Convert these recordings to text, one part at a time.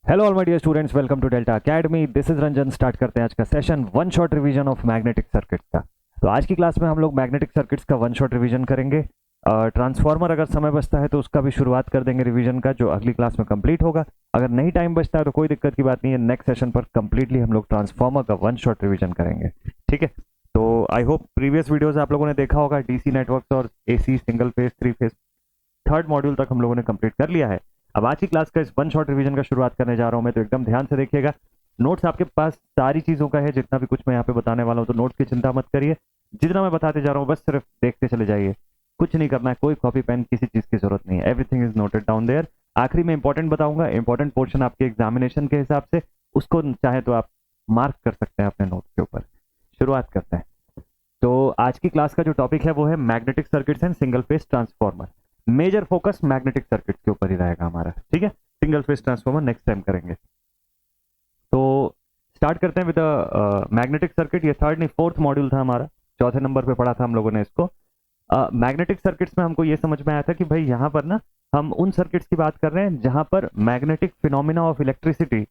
Hello all my dear students, welcome to Delta academy. This is Ranjan. Start करते हैं आज का session, one shot revision of magnetic circuits का। तो आज की क्लास में हम लोग मैग्नेटिक सर्किट्स का वन शॉट रिवीजन करेंगे। ट्रांसफार्मर अगर समय बचता है तो उसका भी शुरुआत कर देंगे रिवीजन का, जो अगली क्लास में कंप्लीट होगा। अगर नहीं टाइम बचता है तो कोई दिक्कत की बात नहीं है, नेक्स्ट सेशन पर कंप्लीटली हम लोग ट्रांसफार्मर का वन शॉट रिवीजन करेंगे। ठीक है, तो आई होप प्रीवियस वीडियोज आप लोगों ने देखा होगा, डीसी नेटवर्क्स और AC single phase, three phase, third module तक हम लोगों ने कंप्लीट कर लिया है। अब आज की क्लास का इस वन शॉट रिवीजन का शुरुआत करने जा रहा हूं मैं, तो एकदम ध्यान से देखिएगा। नोट्स आपके पास सारी चीजों का है, जितना भी कुछ मैं यहाँ पे बताने वाला हूँ, तो नोट्स की चिंता मत करिए। जितना मैं बताते जा रहा हूँ बस सिर्फ देखते चले जाइए, कुछ नहीं करना है, कोई कॉपी पेन किसी चीज की जरूरत नहीं है। Everything is noted down there. आखिरी में इंपॉर्टेंट बताऊंगा, इंपॉर्टेंट पोर्शन आपके एग्जामिनेशन के हिसाब से, उसको चाहे तो आप मार्क कर सकते हैं अपने नोट्स के ऊपर। शुरुआत करते हैं। तो आज की क्लास का जो टॉपिक है वो है magnetic circuits and single phase transformer. Major focus magnetic circuits के ऊपर ही रहेगा हमारा। ठीक है, single phase transformer next time करेंगे। तो स्टार्ट करते हैं विद मैग्नेटिक सर्किट। ये थर्ड नहीं फोर्थ मॉड्यूल था हमारा, चौथे नंबर पे पढ़ा था हम लोगों ने इसको। मैग्नेटिक सर्किट्स में हमको ये समझ में आया था कि भाई यहाँ पर ना हम उन सर्किट्स की बात कर रहे हैं जहां पर मैग्नेटिक फिनोमिना ऑफ इलेक्ट्रिसिटी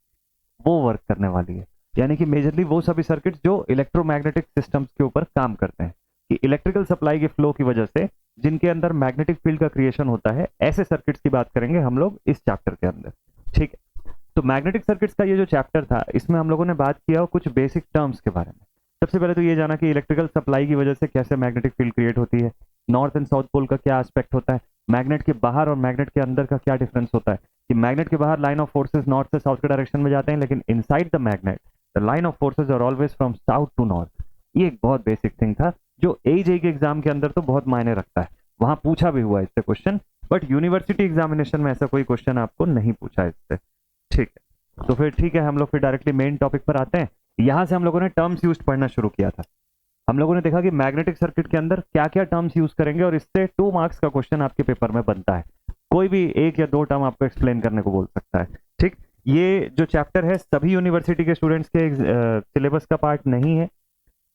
वो वर्क करने वाली है। यानी कि मेजरली वो सभी सर्किट्स जो इलेक्ट्रोमैग्नेटिक सिस्टम्स के ऊपर काम करते हैं, कि इलेक्ट्रिकल सप्लाई के फ्लो की वजह से जिनके अंदर मैग्नेटिक फील्ड का क्रिएशन होता है, ऐसे सर्किट्स की बात करेंगे हम लोग इस चैप्टर के अंदर। ठीक है, तो मैग्नेटिक सर्किट्स का ये जो चैप्टर था, इसमें हम लोगों ने बात किया कुछ बेसिक टर्म्स के बारे में। सबसे पहले तो ये जाना कि इलेक्ट्रिकल सप्लाई की वजह से कैसे मैग्नेटिक फील्ड क्रिएट होती है, नॉर्थ एंड साउथ पोल का क्या एस्पेक्ट होता है, मैग्नेट के बाहर और मैग्नेट के अंदर का क्या डिफरेंस होता है, कि मैग्नेट के बाहर लाइन ऑफ फोर्सेस नॉर्थ से साउथ के डायरेक्शन में जाते हैं, लेकिन inside the magnet the line of forces are always from south to north. ये एक बहुत बेसिक थिंग था जो एजेई के एग्जाम के अंदर तो बहुत मायने रखता है, वहां पूछा भी हुआ इससे क्वेश्चन, बट यूनिवर्सिटी एग्जामिनेशन में ऐसा कोई क्वेश्चन आपको नहीं पूछा इससे। ठीक है, तो फिर ठीक है, हम लोग फिर डायरेक्टली मेन टॉपिक पर आते हैं। यहां से हम लोगों ने टर्म्स यूज पढ़ना शुरू किया था। हम लोगों ने देखा कि मैग्नेटिक सर्किट के अंदर क्या क्या टर्म्स यूज करेंगे, और इससे 2 मार्क्स का क्वेश्चन आपके पेपर में बनता है। कोई भी एक या दो टर्म आपको एक्सप्लेन करने को बोल सकता है। ठीक, ये जो चैप्टर है सभी यूनिवर्सिटी के स्टूडेंट्स के सिलेबस का पार्ट नहीं है।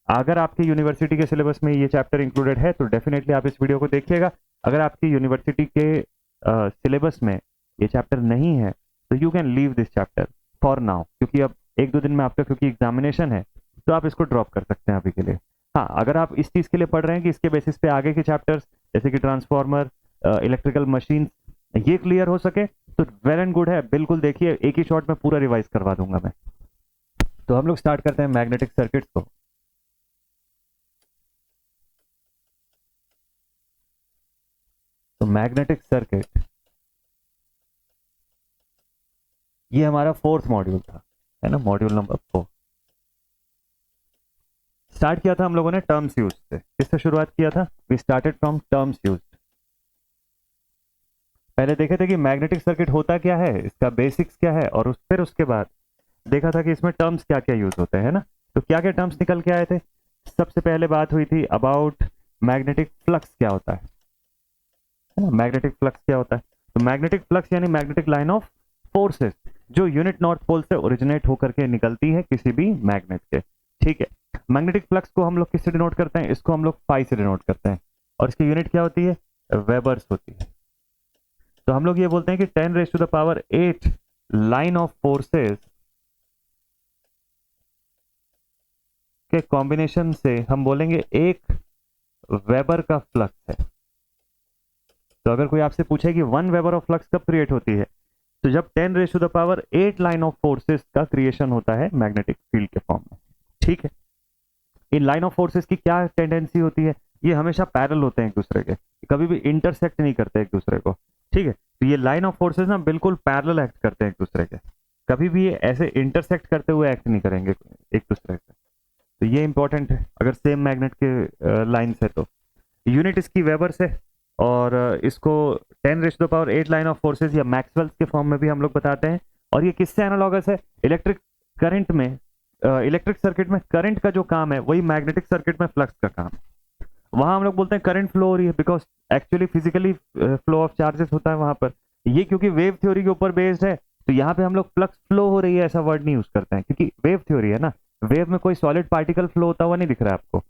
अगर आपकी यूनिवर्सिटी के सिलेबस में ये चैप्टर इंक्लूडेड है तो डेफिनेटली आप इस वीडियो को देखिएगा। अगर आपकी यूनिवर्सिटी के सिलेबस में ये चैप्टर नहीं है तो you can leave this chapter for now, क्योंकि अब एक दो दिन में आपका क्योंकि एग्जामिनेशन है तो आप इसको ड्रॉप कर सकते हैं अभी के लिए। हाँ, अगर आप इस चीज के लिए पढ़ रहे हैं कि इसके बेसिस पे आगे के चैप्टर्स जैसे कि ट्रांसफार्मर, इलेक्ट्रिकल मशीन, ये क्लियर हो सके तो वेल एंड गुड है। बिल्कुल देखिए, एक ही शॉट में पूरा रिवाइज करवा दूंगा मैं। तो हम लोग स्टार्ट करते हैं मैग्नेटिक सर्किट्स को। तो मैग्नेटिक सर्किट ये हमारा फोर्थ मॉड्यूल था, है ना, मॉड्यूल नंबर 4। स्टार्ट किया था हम लोगों ने टर्म्स यूज से। किससे शुरुआत किया था? We started from terms use. पहले देखे थे कि मैग्नेटिक सर्किट होता क्या है, इसका बेसिक्स क्या है, और फिर उसके बाद देखा था कि इसमें टर्म्स क्या क्या यूज होते हैं ना। तो क्या क्या टर्म्स निकल के आए थे? सबसे पहले बात हुई थी अबाउट मैग्नेटिक फ्लक्स क्या होता है ना, मैग्नेटिक फ्लक्स क्या होता है। तो मैग्नेटिक फ्लक्स यानी मैग्नेटिक लाइन ऑफ फोर्सेस जो यूनिट नॉर्थ पोल से ओरिजिनेट होकर के निकलती है किसी भी मैग्नेट के। ठीक है, मैग्नेटिक फ्लक्स को हम लोग किससे डिनोट करते हैं? इसको हम लोग फाई से डिनोट करते हैं, और इसकी यूनिट क्या होती है? वेबर्स होती है। तो हम लोग ये बोलते हैं कि 10⁸ लाइन ऑफ फोर्सेस के कॉम्बिनेशन से हम बोलेंगे एक वेबर का फ्लक्स है। तो अगर कोई आपसे पूछे कि 1 वेबर ऑफ फ्लक्स कब क्रिएट होती है, तो जब 10⁸ लाइन ऑफ फोर्सेस का क्रिएशन होता है मैग्नेटिक फील्ड के फॉर्म में। ठीक है, इन लाइन ऑफ फोर्सेस की क्या टेंडेंसी होती है? ये हमेशा पैरेलल होते हैं एक दूसरे के, कभी भी इंटरसेक्ट नहीं करते एक दूसरे को। ठीक है, तो ये लाइन ऑफ फोर्सेस ना बिल्कुल पैरेलल एक्ट करते हैं एक दूसरे के, कभी भी ये ऐसे इंटरसेक्ट करते हुए एक्ट नहीं करेंगे एक दूसरे से। तो ये इंपॉर्टेंट है अगर सेम मैग्नेट के लाइन से। तो यूनिट इसकी वेबर्स है, और इसको 10⁸ लाइन ऑफ फोर्सेस या मैक्सवेल्स के फॉर्म में भी हम लोग बताते हैं। और ये किससे एनालॉगस है? इलेक्ट्रिक करंट में, इलेक्ट्रिक सर्किट में करंट का जो काम है वही मैग्नेटिक सर्किट में फ्लक्स का काम है। वहां हम लोग बोलते हैं करंट फ्लो हो रही है, because actually physically flow of charges होता है वहां पर। ये क्योंकि वेव थ्योरी के ऊपर बेस्ड है, तो यहाँ पे हम लोग फ्लक्स फ्लो हो रही है ऐसा वर्ड नहीं यूज करते हैं, क्योंकि वेव थ्योरी है ना, वेव में कोई सॉलिड पार्टिकल फ्लो होता हुआ नहीं दिख रहा है आपको।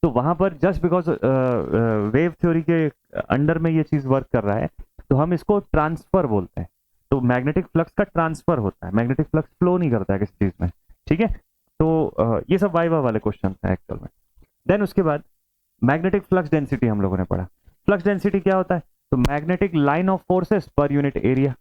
तो वहां पर जस्ट बिकॉज वेव थ्योरी के अंडर में ये चीज वर्क कर रहा है, तो हम इसको ट्रांसफर बोलते हैं। तो मैग्नेटिक फ्लक्स का ट्रांसफर होता है, मैग्नेटिक फ्लक्स फ्लो नहीं करता है किसी चीज में, ठीक है। तो ये सब वाइवा वाले क्वेश्चन है एक्चुअल में। देन उसके बाद मैग्नेटिक फ्लक्स डेंसिटी हम लोगों ने पढ़ा। फ्लक्स डेंसिटी क्या होता है? तो मैग्नेटिक लाइन ऑफ फोर्सेस पर यूनिट एरिया,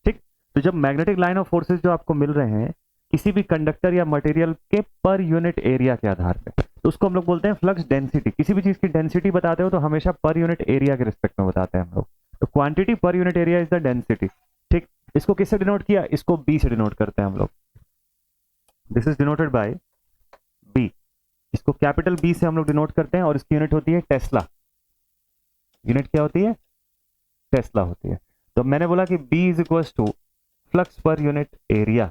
ठीक। तो जब मैग्नेटिक लाइन ऑफ फोर्सेस जो आपको मिल रहे हैं किसी भी कंडक्टर या मटेरियल के पर यूनिट एरिया के आधार पे, तो उसको हम लोग बोलते हैं फ्लक्स डेंसिटी। किसी भी चीज की डेंसिटी बताते हो तो हमेशा पर यूनिट एरिया के रिस्पेक्ट में बताते हैं हम लोग। तो क्वांटिटी पर unit area is the density, ठीक। इसको किससे डिनोट किया? इसको बी से डिनोट करते हैं हम लोग। This is denoted by B. इसको कैपिटल बी से हम लोग डिनोट करते हैं और इसकी यूनिट होती है टेस्ला। यूनिट क्या होती है? टेस्ला होती है। तो मैंने बोला कि B is equal to flux per unit area,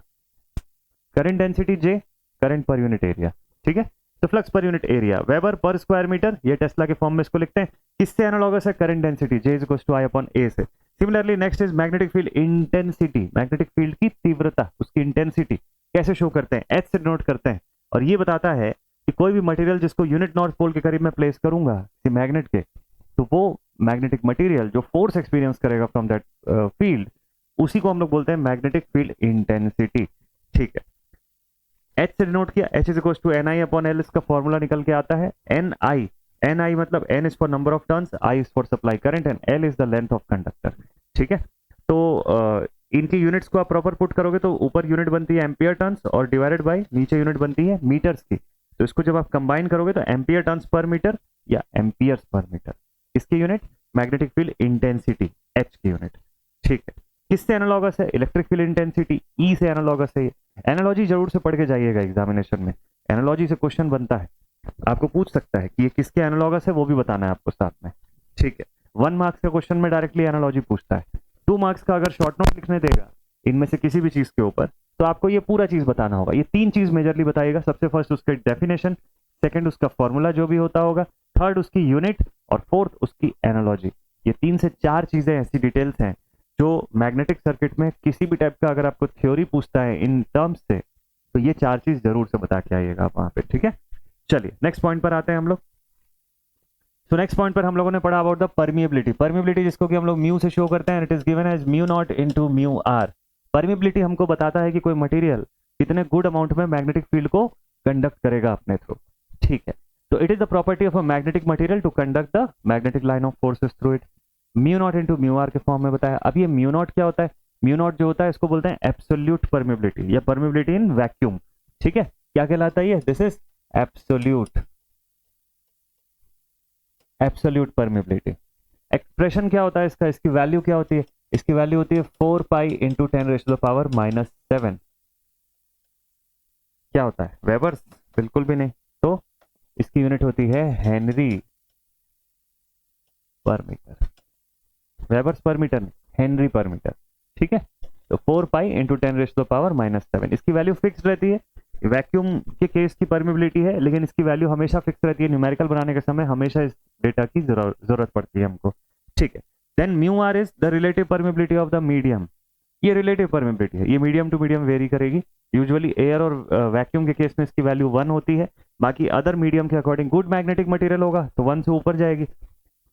current density J, current per unit area, ठीक है। तो flux per unit area weber per square metre, ये टेस्ला के फॉर्म में इसको लिखते हैं। किससे एनालॉगस है? Current density J is equal to I upon A से। Similarly next is magnetic field intensity. Magnetic field की तीव्रता, उसकी इंटेंसिटी कैसे शो करते हैं? एच से डिनोट करते हैं। और ये बताता है कि कोई भी मटेरियल जिसको यूनिट नॉर्थ पोल के करीब में प्लेस करूंगा किसी मैग्नेट के, तो वो मैग्नेटिक मटेरियल जो फोर्स एक्सपीरियंस करेगा फ्रॉम दैट फील्ड, उसी को हम लोग बोलते हैं मैग्नेटिक फील्ड इंटेंसिटी, ठीक है। एच से डिनोट किया, H is equal to N I upon L, इसका फॉर्मूला निकल के आता है एन आई। एन आई मतलब N is for number of turns, I is for supply current and L is the length of conductor, ठीक है। तो इनकी यूनिट्स को आप प्रॉपर पुट करोगे तो ऊपर यूनिट बनती है एम्पियर टर्न्स और डिवाइडेड बाय नीचे यूनिट बनती है मीटर्स की। तो इसको जब आप कंबाइन करोगे तो एम्पियर टर्न्स पर मीटर या एम्पियर्स पर मीटर, इसकी unit magnetic field intensity, H की यूनिट, ठीक है। किससे एनालॉगस है? इलेक्ट्रिक फील्ड इंटेंसिटी, ई से एनालॉगस है। एनालॉजी जरूर से पढ़ के जाइएगा एग्जामिनेशन में, एनालॉजी से क्वेश्चन बनता है, आपको पूछ सकता है कि ये किसके एनालॉगस है, वो भी बताना है आपको साथ में, ठीक है। 1 मार्क्स का क्वेश्चन में डायरेक्टली एनालॉजी पूछता है। 2 मार्क्स का अगर शॉर्ट नोट लिखने देगा इनमें से किसी भी चीज के ऊपर, तो आपको ये पूरा चीज बताना होगा। ये 3 चीज मेजरली बताएगा। सबसे फर्स्ट उसके डेफिनेशन, सेकंड उसका फॉर्मूला जो भी होता होगा, थर्ड उसकी यूनिट और फोर्थ उसकी एनालॉजी। ये 3 से 4 चीजें ऐसी डिटेल्स हैं जो मैग्नेटिक सर्किट में किसी भी टाइप का अगर आपको थ्योरी पूछता है इन टर्म्स से, तो ये 4 चीज जरूर से बता के आइएगा आप वहां पे, ठीक है। चलिए नेक्स्ट पॉइंट पर आते हैं हम लोग। तो नेक्स्ट पॉइंट पर हम लोगों ने पढ़ा अबाउट द परमिएबिलिटी। परमिएबिलिटी जिसको कि हम लोग म्यू से शो करते हैं, it is given as mu naught into mu R. Permeability हमको बताता है कि कोई मटेरियल कितने गुड अमाउंट में मैग्नेटिक फील्ड को कंडक्ट करेगा अपने थ्रू, ठीक है। तो it is the property of a magnetic material to conduct the magnetic line of forces through it. Mu naught into mu R के फॉर्म में बताया। अब ये म्यू नॉट क्या होता है? म्यू नॉट जो होता है इसको बोलते हैं एब्सोल्यूट परमिएबिलिटी या परमिएबिलिटी इन वैक्यूम, ठीक है। क्या कहलाता है ये? This is absolute, absolute permeability. Expression क्या होता है इसका? इसकी वैल्यू क्या होती है? इसकी वैल्यू होती है 4 pi into 10 raise to the power -7। क्या होता है? वेबर्स? बिल्कुल भी नहीं। तो इसकी यूनिट होती है हेनरी पर मीटर। वेबर्स पर मीटर नहीं, हेनरी पर मीटर, ठीक है। तो 4 pi into 10 raise to the power -7। इसकी वैल्यू फिक्स रहती है। वैक्यूम के केस की परमिएबिलिटी है, लेकिन इसकी वैल्यू हमेशा फिक्स रहती है। न्यूमेरिकल बनाने के समय हमेशा इस डेटा की जरूरत पड़ती है हमको, ठीक है। Then mu R is the relative permeability of the medium. ये रिलेटिव परमिएबिलिटी है, ये मीडियम टू मीडियम वेरी करेगी। यूजुअली एयर और वैक्यूम के केस में इसकी वैल्यू 1 होती है। बाकी अदर मीडियम के अकॉर्डिंग गुड मैग्नेटिक मटेरियल होगा तो 1 से ऊपर जाएगी,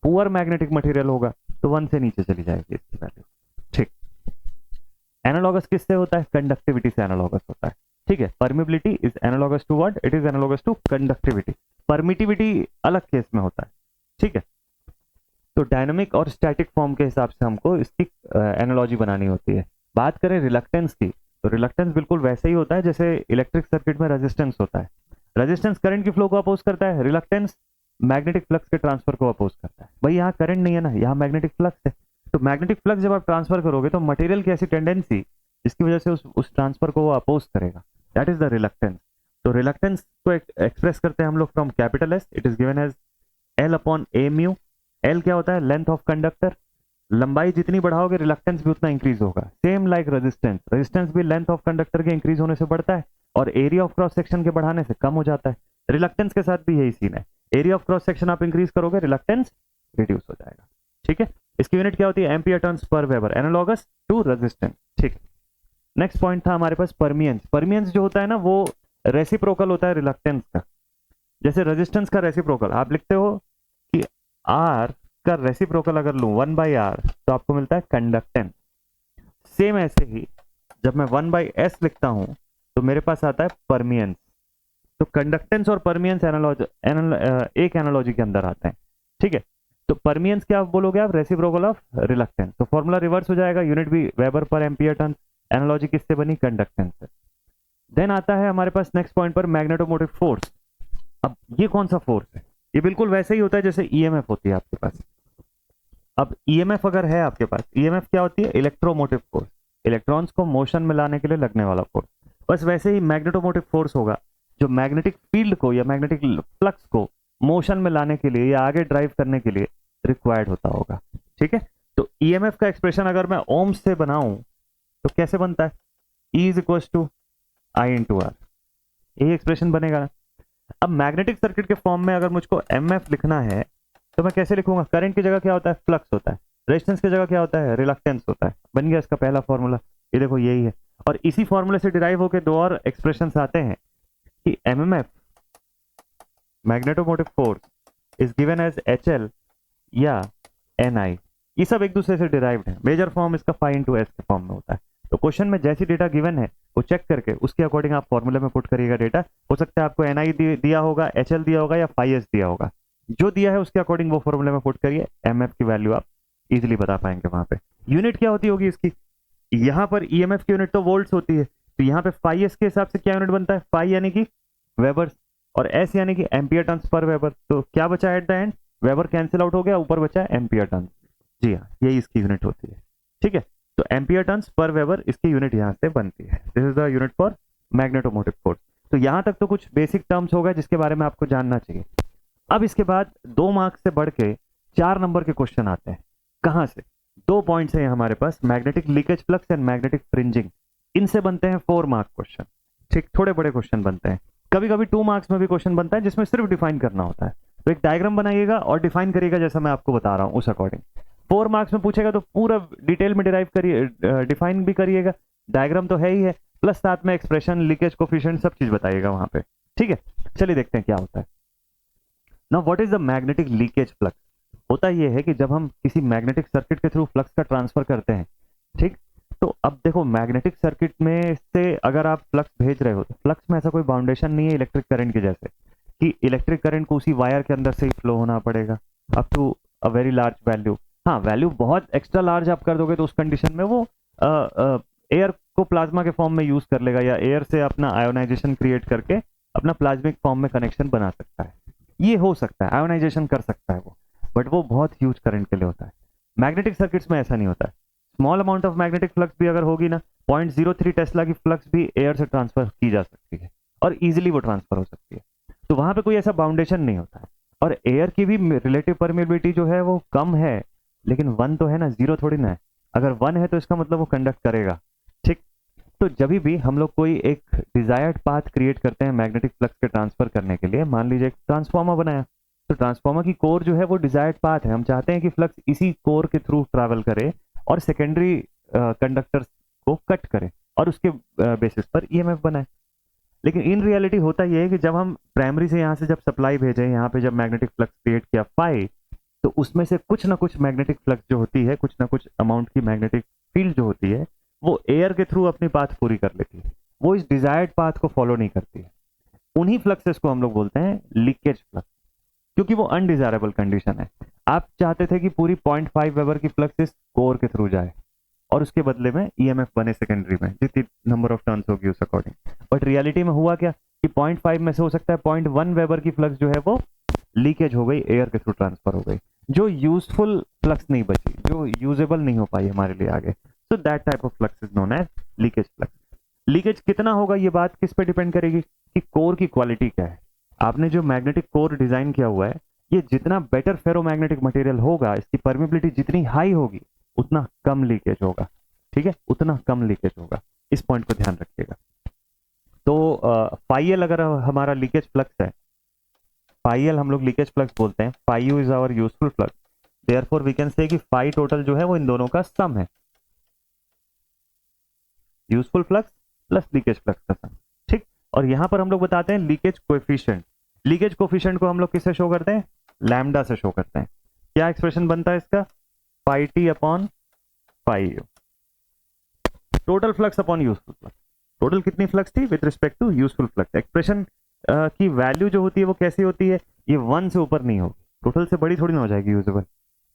पुअर मैग्नेटिक मटेरियल होगा तो 1 से नीचे चली जाएगी इसकी वैल्यू, ठीक। एनालॉगस किससे होता है? कंडक्टिविटी से एनालॉगस होता है, ठीक है। Permeability is analogous to what? It is analogous to conductivity. Permittivity अलग केस में होता है, ठीक है। तो डायनामिक और स्टैटिक फॉर्म के हिसाब से हमको इसकी एनालॉजी बनानी होती है। बात करें रिलक्टेंस की, तो रिलक्टेंस बिल्कुल वैसे ही होता है जैसे इलेक्ट्रिक सर्किट में रेजिस्टेंस होता है। रेजिस्टेंस करंट की फ्लो को अपोज करता है, रिलक्टेंस मैग्नेटिक फ्लक्स के ट्रांसफर को अपोज करता है। भाई यहाँ करंट नहीं है ना, यहाँ मैग्नेटिक फ्लक्स है। तो मैग्नेटिक फ्लक्स जब आप ट्रांसफर करोगे तो मटेरियल की ऐसी टेंडेंसी जिसकी वजह से उस ट्रांसफर को वो अपोज करेगा, दैट इज द रिलक्टेंस। तो रिलक्टेंस को एक्सप्रेस करते हैं हम लोग from capital S, it is given as L upon A mu. L क्या होता है? Length of conductor. लंबाई जितनी बढ़ाओगे रिलक्टेंस भी उतना इंक्रीज होगा। सेम लाइक रेजिस्टेंस, रेजिस्टेंस भी लेंथ ऑफ कंडक्टर के इंक्रीज होने से बढ़ता है और एरिया ऑफ क्रॉस सेक्शन के बढ़ाने से कम हो जाता है। रिलक्टेंस के साथ भी यही सीन है, एरिया ऑफ क्रॉस सेक्शन आप इंक्रीज करोगे रिलक्टेंस रिड्यूस हो जाएगा, ठीक है। इसकी यूनिट क्या होती है? एम्पियर टर्न्स पर वेबर, एनालॉगस टू रेजिस्टेंस, ठीक। नेक्स्ट पॉइंट था हमारे पास परमियंस। परमियंस जो होता है ना वो रेसिप्रोकल होता है रिलक्टेंस का। जैसे रेजिस्टेंस का रेसिप्रोकल आप लिखते हो कि आर का रेसिप्रोकल अगर लूं 1/r तो आपको मिलता है कंडक्टेंस। सेम ऐसे ही जब मैं 1/s लिखता हूं तो मेरे पास आता है परमियंस। तो कंडक्टेंस और परमियंस एक एनालॉजी के अंदर आते हैं, ठीक है। तो परमियंस क्या बोलोगे आप? Reciprocal of reluctance. तो फॉर्मूला रिवर्स हो जाएगा, यूनिट भी वेबर पर एम्पियर टर्न। एनालॉजी किससे बनी? कंडक्टेंस से। देन आता है हमारे पास नेक्स्ट पॉइंट पर मैग्नेटोमोटिव फोर्स। अब ये कौन सा फोर्स है? ये बिल्कुल वैसे ही होता है जैसे ईएमएफ होती है आपके पास। अब ईएमएफ अगर है आपके पास, ईएमएफ क्या होती है? इलेक्ट्रोमोटिव फोर्स, इलेक्ट्रॉन्स को मोशन में लाने के लिए लगने वाला फोर्स। बस वैसे ही मैग्नेटोमोटिव फोर्स होगा जो मैग्नेटिक फील्ड को या मैग्नेटिक फ्लक्स को मोशन में लाने के लिए या आगे ड्राइव करने के लिए रिक्वायर्ड होता होगा, ठीक है। तो ईएमएफ का एक्सप्रेशन अगर मैं ओम्स से बनाऊं तो कैसे बनता है? E is equal to I into R, यही एक्सप्रेशन बनेगा ना। अब मैग्नेटिक सर्किट के फॉर्म में अगर मुझको एमएफ लिखना है तो मैं कैसे लिखूंगा? करंट की जगह क्या होता है? फ्लक्स होता है। रेजिस्टेंस की जगह क्या होता है? रिलक्टेंस होता है। बन गया इसका पहला फॉर्मूला, ये देखो यही है। और इसी फॉर्मूले से डिराइव होकर दो और एक्सप्रेशंस आते हैं कि MMF magnetomotive force is given as HL या NI। ये सब एक दूसरे से डिराइव्ड है। मेजर फॉर्म इसका फाई इंटू एस के फॉर्म में होता है। तो क्वेश्चन में जैसी डेटा गिवन है वो चेक करके उसके अकॉर्डिंग आप फॉर्मूले में पुट करिएगा डेटा। हो सकता है आपको NI दिया होगा, HL दिया होगा या फाई एस दिया होगा। जो दिया है उसके अकॉर्डिंग वो फॉर्मूले में पुट करिए, एमएफ की वैल्यू आप इजीली बता पाएंगे। वहां पे यूनिट क्या होती होगी इसकी? यहाँ पर ईएमएफ की यूनिट तो वोल्ट्स होती है, तो यहाँ पे फाई एस के हिसाब से क्या यूनिट बनता है? फाई यानी कि वेबर्स और एस यानी कि एम्पियर टर्न्स पर वेबर। तो क्या बचा at the end? Weber cancel out हो गया, ऊपर बचा एम्पियर टर्न्स। जी हाँ, यही इसकी यूनिट होती है, ठीक है। तो एम्पियर टर्न्स पर वेबर इसकी यूनिट यहाँ से बनती है। This is the unit for magnetomotive force. तो यहाँ तक तो कुछ बेसिक टर्म्स होगा जिसके बारे में आपको जानना चाहिए। अब इसके बाद 2 मार्क्स से बढ़ के 4 नंबर के क्वेश्चन आते हैं। कहां से? 2 पॉइंट्स हैं हमारे पास, magnetic leakage flux and magnetic fringing. इनसे बनते हैं 4 मार्क क्वेश्चन, ठीक। थोड़े बड़े क्वेश्चन बनते हैं, कभी कभी 2 मार्क्स में भी क्वेश्चन बनता है जिसमें सिर्फ डिफाइन करना होता है। तो एक डायग्राम बनाइएगा और डिफाइन करिएगा जैसा मैं आपको बता रहा हूं उस अकॉर्डिंग। 4 मार्क्स में पूछेगा तो पूरा डिटेल में डिराइव करिए, डिफाइन भी करिएगा। डायग्राम तो है ही है, प्लस साथ में एक्सप्रेशन, लीकेज कोफिशिएंट सब चीज बताइएगा वहां पे, ठीक है। चलिए देखते हैं क्या होता है। Now what is the magnetic leakage flux? होता यह है कि जब हम किसी मैग्नेटिक सर्किट के थ्रू फ्लक्स का ट्रांसफर करते हैं, ठीक। तो अब देखो मैग्नेटिक सर्किट में से अगर आप फ्लक्स भेज रहे हो तो फ्लक्स में ऐसा कोई बाउंडेशन नहीं है इलेक्ट्रिक करंट के जैसे कि इलेक्ट्रिक करंट को उसी वायर के अंदर से ही फ्लो होना पड़ेगा up to a very large value. हाँ, वैल्यू बहुत एक्स्ट्रा लार्ज आप कर दोगे तो उस कंडीशन में वो एयर को प्लाज्मा के फॉर्म में यूज कर लेगा या एयर से अपना आयोनाइजेशन क्रिएट करके अपना प्लाज्मिक फॉर्म में कनेक्शन बना सकता है। ये हो सकता है, आयोनाइजेशन कर सकता है वो, बट वो बहुत ह्यूज करंट के लिए होता है। मैग्नेटिक सर्किट्स में ऐसा नहीं होता है। Small amount of magnetic flux भी अगर होगी ना, 0.03 टेस्ला की फ्लक्स भी एयर से ट्रांसफर की जा सकती है और इजीली वो ट्रांसफर हो सकती है। तो वहां पे कोई ऐसा बाउंडेशन नहीं होता है। और एयर की भी रिलेटिव परमिएबिलिटी जो है वो कम है, लेकिन 1 तो है ना, 0 थोड़ी ना है। अगर 1 है तो इसका मतलब वो कंडक्ट करेगा, ठीक। तो जब भी हम लोग कोई एक डिजायर्ड पाथ क्रिएट करते हैं मैग्नेटिक फ्लक्स के ट्रांसफर करने के लिए, मान लीजिए एक ट्रांसफार्मर बनाया, तो ट्रांसफार्मर की कोर जो है वो डिजायर्ड पाथ है। हम चाहते हैं कि फ्लक्स इसी कोर के थ्रू ट्रैवल करे और सेकेंडरी कंडक्टर्स को कट करे और उसके बेसिस पर ईएमएफ बनाए। लेकिन इन रियलिटी होता यह है कि जब हम प्राइमरी से यहाँ से जब सप्लाई भेजें, यहाँ पे जब मैग्नेटिक फ्लक्स क्रिएट किया फाई, तो उसमें से कुछ ना कुछ मैग्नेटिक फ्लक्स जो होती है, कुछ ना कुछ अमाउंट की मैग्नेटिक फील्ड जो होती है, वो एयर के थ्रू अपनी पाथ पूरी कर लेती है। वो इस डिजायर्ड पाथ को फॉलो नहीं करती है। उन्हीं फ्लक्सेस को हम लोग बोलते हैं लीकेज फ्लक्स, क्योंकि वो अनडिजायरेबल कंडीशन है। आप चाहते थे कि पूरी 0.5 वेबर की फ्लक्स इस कोर के थ्रू जाए और उसके बदले में ईएमएफ बने सेकेंडरी में, जितनी नंबर ऑफ टर्न्स होगी उस अकॉर्डिंग। बट रियलिटी में हुआ क्या कि 0.5 में से हो सकता है 0.1 वेबर की फ्लक्स जो है वो लीकेज हो गई, एयर के थ्रू ट्रांसफर हो गई, जो यूजफुल फ्लक्स नहीं बची, जो यूजेबल नहीं हो पाई हमारे लिए आगे। So that type of flux is known as leakage flux. Leakage कितना होगा ये बात किस पे डिपेंड करेगी कि कोर की क्वालिटी क्या है। आपने जो मैग्नेटिक कोर डिजाइन किया हुआ है, ये जितना बेटर फेरोमैग्नेटिक मटेरियल होगा, इसकी परमिबिलिटी जितनी हाई होगी उतना कम लीकेज होगा, ठीक है, उतना कम लीकेज होगा। इस पॉइंट को ध्यान रखिएगा। तो फाइल अगर हमारा लीकेज फ्लक्स है, फाइल हम लोग लीकेज फ्लक्स बोलते हैं, phi U is our useful flux, therefore we can say कि फाई टोटल जो है वो इन दोनों का सम है, useful flux plus leakage flux का सम, ठीक। और यहां पर हम लोग बताते हैं लीकेज कोएफिशिएंट। लीकेज कोएफिशिएंट को हम लोग किससे शो करते हैं? लैम्डा से शो करते हैं। क्या एक्सप्रेशन बनता है इसका? Phi T upon phi U. Total flux upon useful flux. Total कितनी फ्लक्स थी with respect to useful flux. Expression की वैल्यू जो होती है वो कैसी होती है, ये 1 से ऊपर नहीं होगी, टोटल से बड़ी थोड़ी ना हो जाएगी यूजेबल।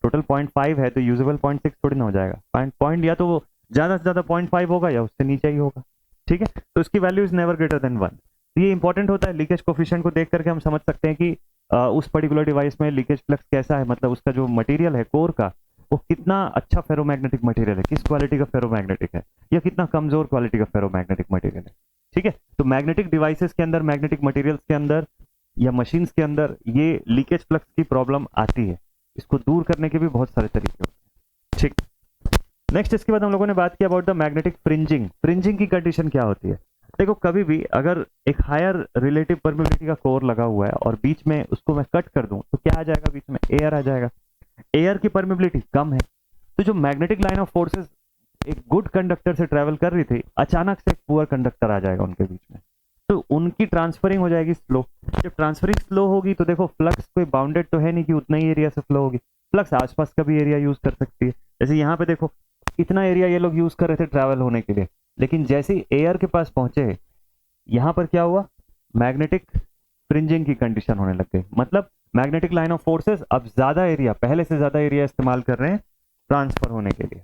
टोटल 0.5 है तो यूजेबल 0.6 थोड़ी ना हो जाएगा, पॉइंट या तो वो ज्यादा से ज्यादा 0.5 होगा या उससे नीचे ही होगा, ठीक है। तो इसकी value is never greater than 1। ये इंपॉर्टेंट होता है, लीकेज कोफिशिएंट को देख करके हम समझ सकते हैं कि उस पर्टिकुलर डिवाइस में लीकेज फ्लक्स कैसा है, मतलब उसका जो मटेरियल है कोर का वो कितना अच्छा फेरोमैग्नेटिक मटेरियल है, किस क्वालिटी का फेरोमैग्नेटिक है, या कितना कमजोर क्वालिटी का फेरोमैग्नेटिक मटेरियल है, ठीक है। तो मैग्नेटिक डिवाइसेस के अंदर, मैग्नेटिक मटेरियल्स के अंदर या मशीन्स के अंदर ये लीकेज फ्लक्स की प्रॉब्लम आती है। इसको दूर करने के भी बहुत सारे तरीके होते हैं, ठीक। नेक्स्ट इसके बाद हम लोगों ने बात की about the magnetic fringing. Fringing की कंडीशन क्या होती है, देखो कभी भी अगर एक हायर रिलेटिव परमेबिलिटी का कोर लगा हुआ है और बीच में उसको मैं कट कर दूं तो क्या आ जाएगा, बीच में एयर आ जाएगा। एयर की परमेबिलिटी कम है, तो जो मैग्नेटिक लाइन ऑफ फोर्सेस एक गुड कंडक्टर से ट्रेवल कर रही थी, अचानक से एक पुअर कंडक्टर आ जाएगा उनके बीच में, तो उनकी ट्रांसफरिंग हो जाएगी स्लो। जब ट्रांसफरिंग स्लो होगी तो देखो फ्लक्स कोई बाउंडेड तो है नहीं कि उतना ही एरिया से फ्लो होगी, फ्लक्स आसपास का भी एरिया यूज कर सकती है। जैसे यहाँ पे देखो इतना एरिया ये लोग यूज कर रहे थे ट्रैवल होने के लिए, लेकिन जैसे ही एयर के पास पहुंचे यहाँ पर क्या हुआ, मैग्नेटिक फ्रिंजिंग की कंडीशन होने लग गई। मतलब मैग्नेटिक लाइन ऑफ फोर्सेस अब ज्यादा एरिया, पहले से ज्यादा एरिया इस्तेमाल कर रहे हैं ट्रांसफर होने के लिए,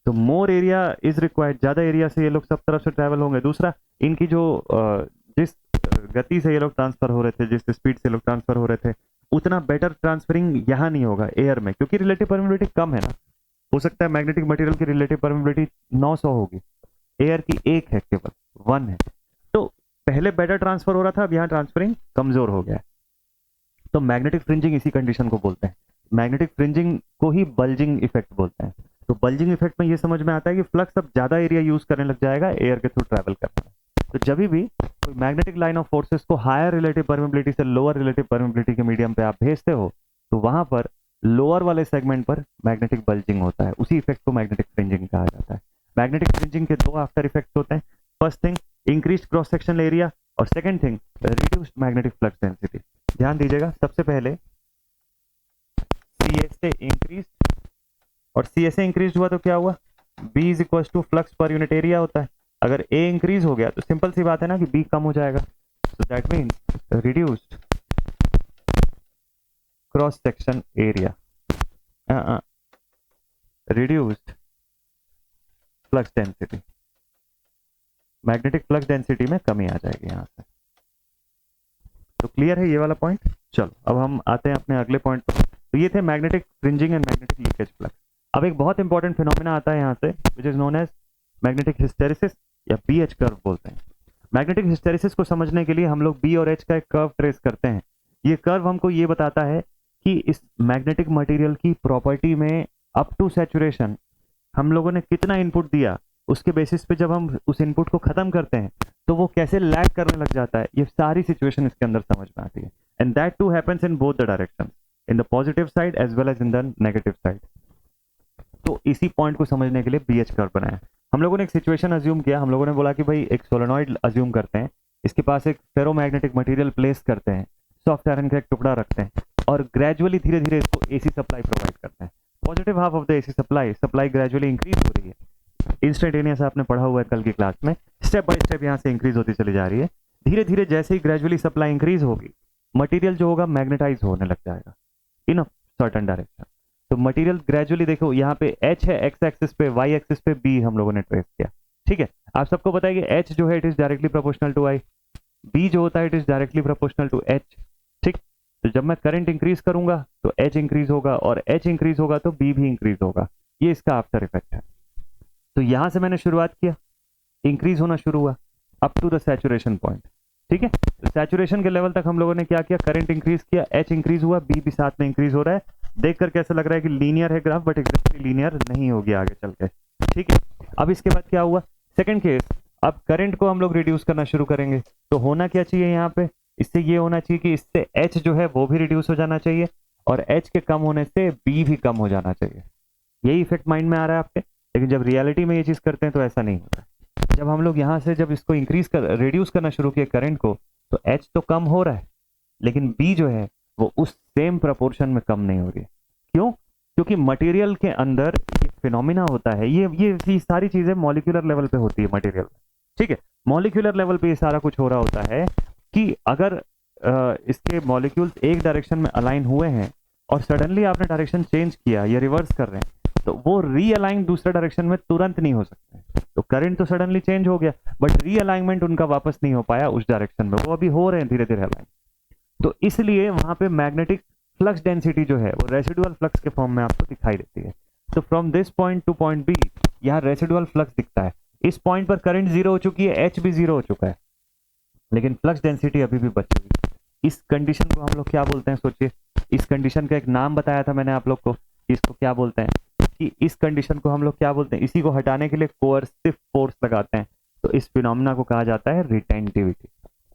तो मोर एरिया इज रिक्वायर्ड, ज्यादा एरिया से ये लोग सब तरफ से ट्रैवल होंगे। दूसरा, इनकी जो जिस गति से ये लोग ट्रांसफर हो रहे थे, जिस स्पीड से लोग ट्रांसफर हो रहे थे, उतना बेटर ट्रांसफरिंग यहाँ नहीं होगा एयर में, क्योंकि रिलेटिव परमेबिलिटी कम है ना। हो सकता है मैग्नेटिक मटेरियल की रिलेटिव परमेबिलिटी 900 होगी, एयर की 1 है, केवल 1 है, तो पहले बेटर ट्रांसफर हो रहा था, अब यहाँ ट्रांसफरिंग कमजोर हो गया है। तो मैग्नेटिक फ्रिंजिंग इसी कंडीशन को बोलते हैं। मैग्नेटिक फ्रिंजिंग को ही बल्जिंग इफेक्ट बोलते हैं। तो बल्जिंग इफेक्ट में ये समझ में आता है कि फ्लक्स अब ज्यादा एरिया यूज करने लग जाएगा एयर के थ्रू ट्रैवल करने में। तो जब भी कोई मैग्नेटिक लाइन ऑफ फोर्सेस को हायर रिलेटिव परमेबिलिटी से लोअर रिलेटिव परमेबिलिटी के मीडियम पे आप भेजते हो, तो वहां पर लोअर वाले सेगमेंट पर मैग्नेटिक बल्जिंग होता है। उसी इफेक्ट को मैग्नेटिक फ्रिंजिंग कहा जाता है। मैग्नेटिक फ्रिंजिंग के 2 आफ्टर इफेक्ट्स होते हैं। First thing increased cross sectional area, और second thing reduced magnetic flux density. ध्यान दीजिएगा, सबसे पहले CSA इंक्रीज, और CSA इंक्रीज हुआ तो क्या हुआ, B is equal to flux per unit area होता है। अगर A इंक्रीज हो गया तो सिंपल सी बात है ना कि B कम हो जाएगा, so that means reduced cross section area, reduced flux density, magnetic flux density में कमी आ जाएगी यहां से। तो क्लियर है ये वाला पॉइंट। चलो अब हम आते हैं अपने अगले पॉइंट पर। तो ये थे magnetic fringing and magnetic leakage flux. अब एक बहुत इंपॉर्टेंट फिनोमेना आता है यहाँ से, which is known as magnetic hysteresis या BH कर्व बोलते हैं। मैग्नेटिक हिस्टेरिसिस को समझने के लिए हम लोग B और H का एक कर्व ट्रेस करते हैं। ये कर्व हमको ये बताता है कि इस मैग्नेटिक मटेरियल की प्रॉपर्टी में अप टू सैचुरेशन हम लोगों ने कितना इनपुट दिया, उसके बेसिस पे जब हम उस इनपुट को खत्म करते हैं तो वो कैसे लैग करने लग जाता है। ये सारी सिचुएशन इसके अंदर समझ में आती है, and that too happens in both the direction, in the positive side as well as in the negative side. तो इसी पॉइंट को समझने के लिए BH कर्व बनाया। हम लोगों ने एक सिचुएशन अज्यूम किया, हम लोगों ने बोला कि भाई एक सोलेनॉइड अज्यूम करते हैं, इसके पास एक फेरोमैग्नेटिक मटेरियल प्लेस करते हैं, सॉफ्ट आयरन का एक टुकड़ा रखते हैं, और ग्रेजुअली धीरे धीरे इसको AC सप्लाई प्रोवाइड करते हैं। Positive half of the AC supply gradually increase हो रही है, इंस्टेंटेनियस आपने पढ़ा हुआ है कल की क्लास में, स्टेप बाय स्टेप यहाँ से इंक्रीज होती चली जा रही है। धीरे धीरे जैसे ही ग्रेजुअली सप्लाई इंक्रीज होगी, मटेरियल जो होगा मैग्नेटाइज होने लग जाएगा इन अ सर्टेन डायरेक्शन। तो मटेरियल ग्रेजुअली देखो यहाँ पे H है एक्स एक्सिस पे, Y एक्सिस पे B हम लोगों ने ट्रेस किया, ठीक है। आप सबको पता है कि H जो है it is directly proportional to I, B जो होता है it is directly proportional to H, ठीक। तो जब मैं करंट इंक्रीज करूंगा तो H इंक्रीज होगा, और H इंक्रीज होगा तो B भी इंक्रीज होगा। ये इसका आफ्टर इफेक्ट है। तो यहां से मैंने शुरुआत किया, इंक्रीज होना शुरू हुआ up to the saturation point, ठीक है। तो सैचुरेशन के लेवल तक हम लोगों ने क्या किया, करंट इंक्रीज किया, H इंक्रीज हुआ, B भी साथ में इंक्रीज हो रहा है। देखकर कैसा लग रहा है कि लीनियर है ग्राफ, बट एग्जैक्टली लीनियर नहीं होगी आगे चल के, ठीक है। अब इसके बाद क्या हुआ, सेकंड केस, अब करंट को हम लोग रिड्यूस करना शुरू करेंगे। तो होना क्या चाहिए यहाँ पे, इससे ये होना चाहिए कि इससे H जो है वो भी रिड्यूस हो जाना चाहिए, और H के कम होने से B भी कम हो जाना चाहिए। यही इफेक्ट माइंड में आ रहा है आपके, लेकिन जब रियलिटी में ये चीज करते हैं तो ऐसा नहीं होता। जब हम लोग यहाँ से जब इसको रिड्यूस करना शुरू किया करंट को, तो H तो कम हो रहा है, लेकिन B जो है वो उस सेम प्रपोर्शन में कम नहीं हो रही है। क्यों? क्योंकि मटेरियल के अंदर ये फिनोमिना होता है, ये सारी चीजें मॉलिक्यूलर लेवल पे होती है मटेरियल में, ठीक है। मॉलिक्यूलर लेवल पे ये सारा कुछ हो रहा होता है कि अगर इसके मॉलिक्यूल्स एक डायरेक्शन में अलाइन हुए हैं और सडनली आपने डायरेक्शन चेंज किया या रिवर्स कर रहे हैं, तो वो रीअलाइन दूसरे डायरेक्शन में तुरंत नहीं हो सकते। तो करंट तो सडनली चेंज हो गया, बट रीअलाइनमेंट उनका वापस नहीं हो पाया उस डायरेक्शन में, वो अभी हो रहे हैं धीरे धीरे अलाइन। तो इसलिए वहां पे मैग्नेटिक फ्लक्स डेंसिटी जो है वो रेसिडुअल फ्लक्स के फॉर्म में आपको दिखाई देती है। तो from this point to point B यहाँ रेसिडुअल फ्लक्स दिखता है। इस पॉइंट पर करंट जीरो हो चुकी है, एच भी जीरो हो चुका है, लेकिन फ्लक्स डेंसिटी अभी भी बची हुई है। इस कंडीशन को हम लोग क्या बोलते हैं, सोचिए। इस कंडीशन का एक नाम बताया था मैंने आप लोग को, इसको क्या बोलते हैं, कि इस कंडीशन को हम लोग क्या बोलते हैं, इसी को हटाने के लिए कोअर्सिव फोर्स लगाते हैं। तो इस फिनोमेना को कहा जाता है रिटेंटिविटी,